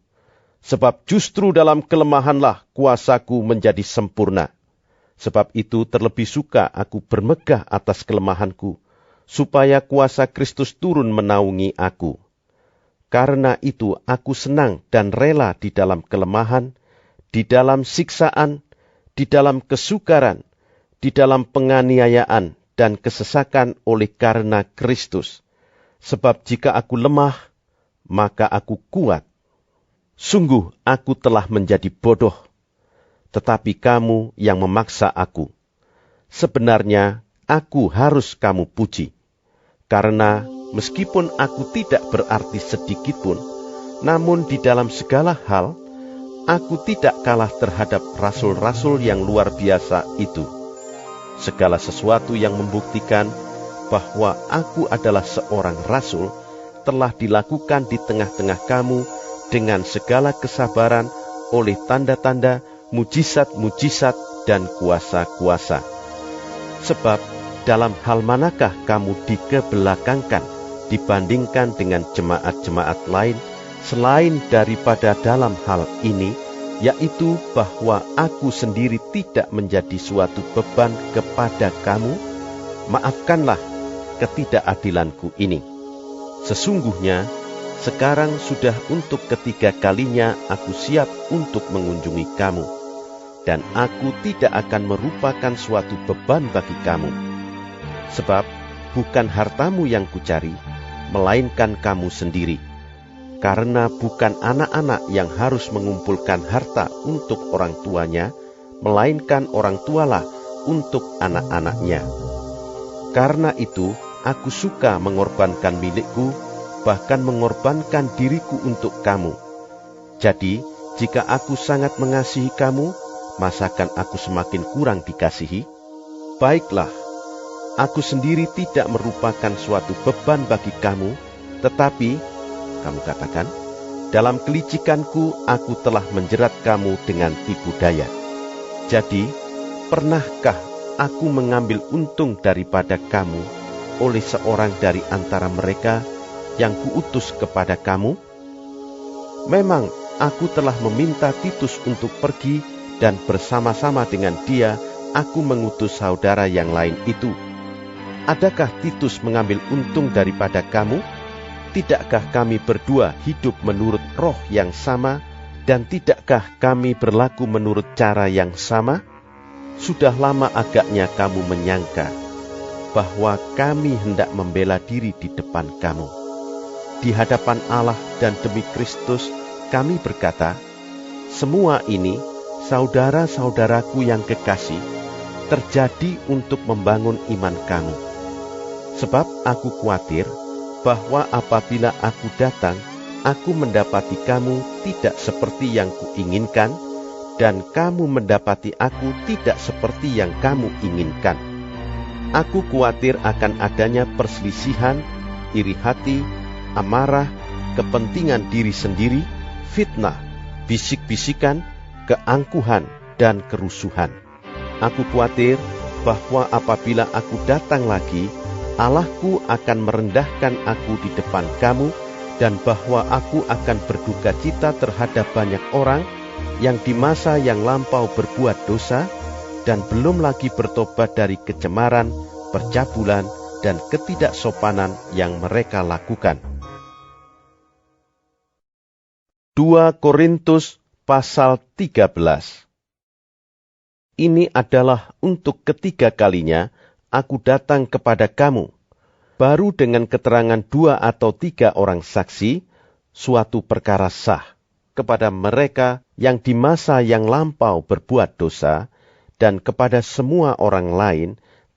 sebab justru dalam kelemahanlah kuasaku menjadi sempurna. Sebab itu terlebih suka aku bermegah atas kelemahanku, supaya kuasa Kristus turun menaungi aku. Karena itu aku senang dan rela di dalam kelemahan, di dalam siksaan, di dalam kesukaran, di dalam penganiayaan dan kesesakan oleh karena Kristus. Sebab jika aku lemah, maka aku kuat. Sungguh aku telah menjadi bodoh, tetapi kamu yang memaksa aku. Sebenarnya aku harus kamu puji, karena meskipun aku tidak berarti sedikitpun, namun di dalam segala hal, aku tidak kalah terhadap rasul-rasul yang luar biasa itu. Segala sesuatu yang membuktikan bahwa aku adalah seorang rasul telah dilakukan di tengah-tengah kamu dengan segala kesabaran oleh tanda-tanda, mujizat-mujizat, dan kuasa-kuasa. Sebab dalam hal manakah kamu dikebelakangkan dibandingkan dengan jemaat-jemaat lain selain daripada dalam hal ini, yaitu bahwa aku sendiri tidak menjadi suatu beban kepada kamu? Maafkanlah ketidakadilanku ini. Sesungguhnya sekarang sudah untuk ketiga kalinya aku siap untuk mengunjungi kamu, dan aku tidak akan merupakan suatu beban bagi kamu. Sebab bukan hartamu yang kucari, melainkan kamu sendiri. Karena bukan anak-anak yang harus mengumpulkan harta untuk orang tuanya, melainkan orang tualah untuk anak-anaknya. Karena itu, aku suka mengorbankan milikku, bahkan mengorbankan diriku untuk kamu. Jadi, jika aku sangat mengasihi kamu, masakan aku semakin kurang dikasihi? Baiklah, aku sendiri tidak merupakan suatu beban bagi kamu, tetapi kamu katakan, dalam kelicikanku aku telah menjerat kamu dengan tipu daya. Jadi, pernahkah aku mengambil untung daripada kamu oleh seorang dari antara mereka yang kuutus kepada kamu? Memang aku telah meminta Titus untuk pergi, dan bersama-sama dengan dia aku mengutus saudara yang lain itu. Adakah Titus mengambil untung daripada kamu? Tidakkah kami berdua hidup menurut roh yang sama, dan tidakkah kami berlaku menurut cara yang sama? Sudah lama agaknya kamu menyangka bahwa kami hendak membela diri di depan kamu. Di hadapan Allah dan demi Kristus kami berkata, semua ini, saudara-saudaraku yang kekasih, terjadi untuk membangun iman kamu. Sebab aku khawatir bahwa apabila aku datang, aku mendapati kamu tidak seperti yang kuinginkan, dan kamu mendapati aku tidak seperti yang kamu inginkan. Aku khawatir akan adanya perselisihan, iri hati, amarah, kepentingan diri sendiri, fitnah, bisik-bisikan, keangkuhan, dan kerusuhan. Aku khawatir bahwa apabila aku datang lagi, Allahku akan merendahkan aku di depan kamu, dan bahwa aku akan berduka cita terhadap banyak orang yang di masa yang lampau berbuat dosa, dan belum lagi bertobat dari kecemaran, percabulan, dan ketidaksopanan yang mereka lakukan. 2 Korintus pasal 13. Ini adalah untuk ketiga kalinya aku datang kepada kamu. Baru dengan keterangan 2 atau 3 orang saksi, suatu perkara sah kepada mereka yang di masa yang lampau berbuat dosa, dan kepada semua orang lain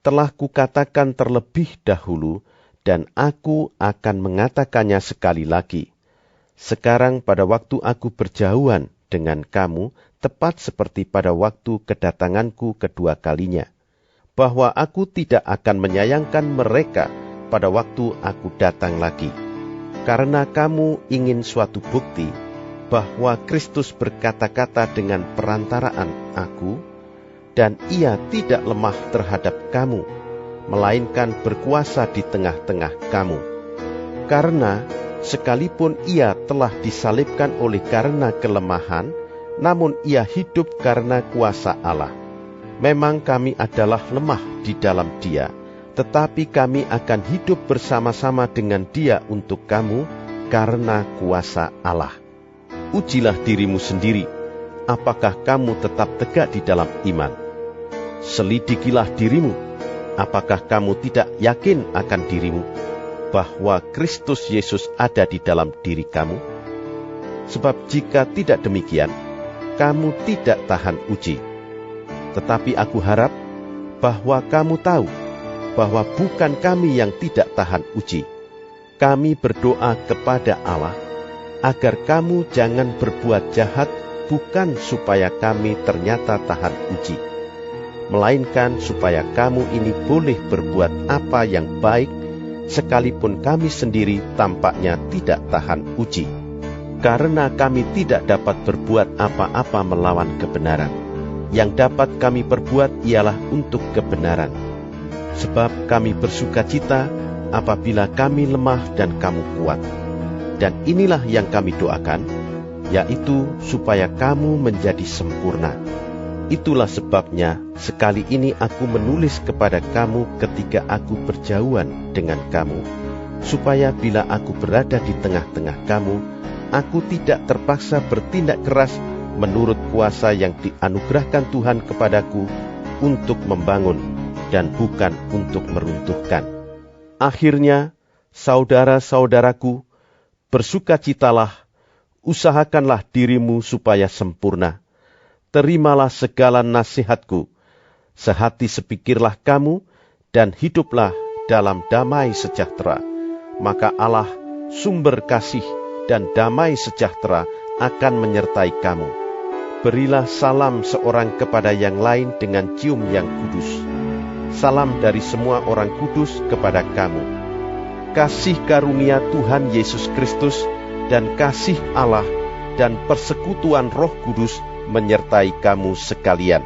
telah kukatakan terlebih dahulu, dan aku akan mengatakannya sekali lagi. Sekarang pada waktu aku berjauhan dengan kamu, tepat seperti pada waktu kedatanganku kedua kalinya, bahwa aku tidak akan menyayangkan mereka pada waktu aku datang lagi. Karena kamu ingin suatu bukti bahwa Kristus berkata-kata dengan perantaraan aku, dan ia tidak lemah terhadap kamu, melainkan berkuasa di tengah-tengah kamu. Karena sekalipun ia telah disalibkan oleh karena kelemahan, namun ia hidup karena kuasa Allah. Memang kami adalah lemah di dalam dia, tetapi kami akan hidup bersama-sama dengan dia untuk kamu karena kuasa Allah. Ujilah dirimu sendiri, apakah kamu tetap tegak di dalam iman. Selidikilah dirimu, apakah kamu tidak yakin akan dirimu, bahwa Kristus Yesus ada di dalam diri kamu? Sebab jika tidak demikian, kamu tidak tahan uji. Tetapi aku harap bahwa kamu tahu bahwa bukan kami yang tidak tahan uji. Kami berdoa kepada Allah, agar kamu jangan berbuat jahat, bukan supaya kami ternyata tahan uji, melainkan supaya kamu ini boleh berbuat apa yang baik, sekalipun kami sendiri tampaknya tidak tahan uji. Karena kami tidak dapat berbuat apa-apa melawan kebenaran. Yang dapat kami perbuat ialah untuk kebenaran. Sebab kami bersukacita apabila kami lemah dan kamu kuat. Dan inilah yang kami doakan, yaitu supaya kamu menjadi sempurna. Itulah sebabnya sekali ini aku menulis kepada kamu ketika aku berjauhan dengan kamu, supaya bila aku berada di tengah-tengah kamu, aku tidak terpaksa bertindak keras menurut kuasa yang dianugerahkan Tuhan kepadaku untuk membangun dan bukan untuk meruntuhkan. Akhirnya, saudara-saudaraku, bersukacitalah, usahakanlah dirimu supaya sempurna. Terimalah segala nasihatku, sehati sepikirlah kamu, dan hiduplah dalam damai sejahtera. Maka Allah, sumber kasih dan damai sejahtera, akan menyertai kamu. Berilah salam seorang kepada yang lain dengan cium yang kudus. Salam dari semua orang kudus kepada kamu. Kasih karunia Tuhan Yesus Kristus dan kasih Allah dan persekutuan Roh Kudus menyertai kamu sekalian.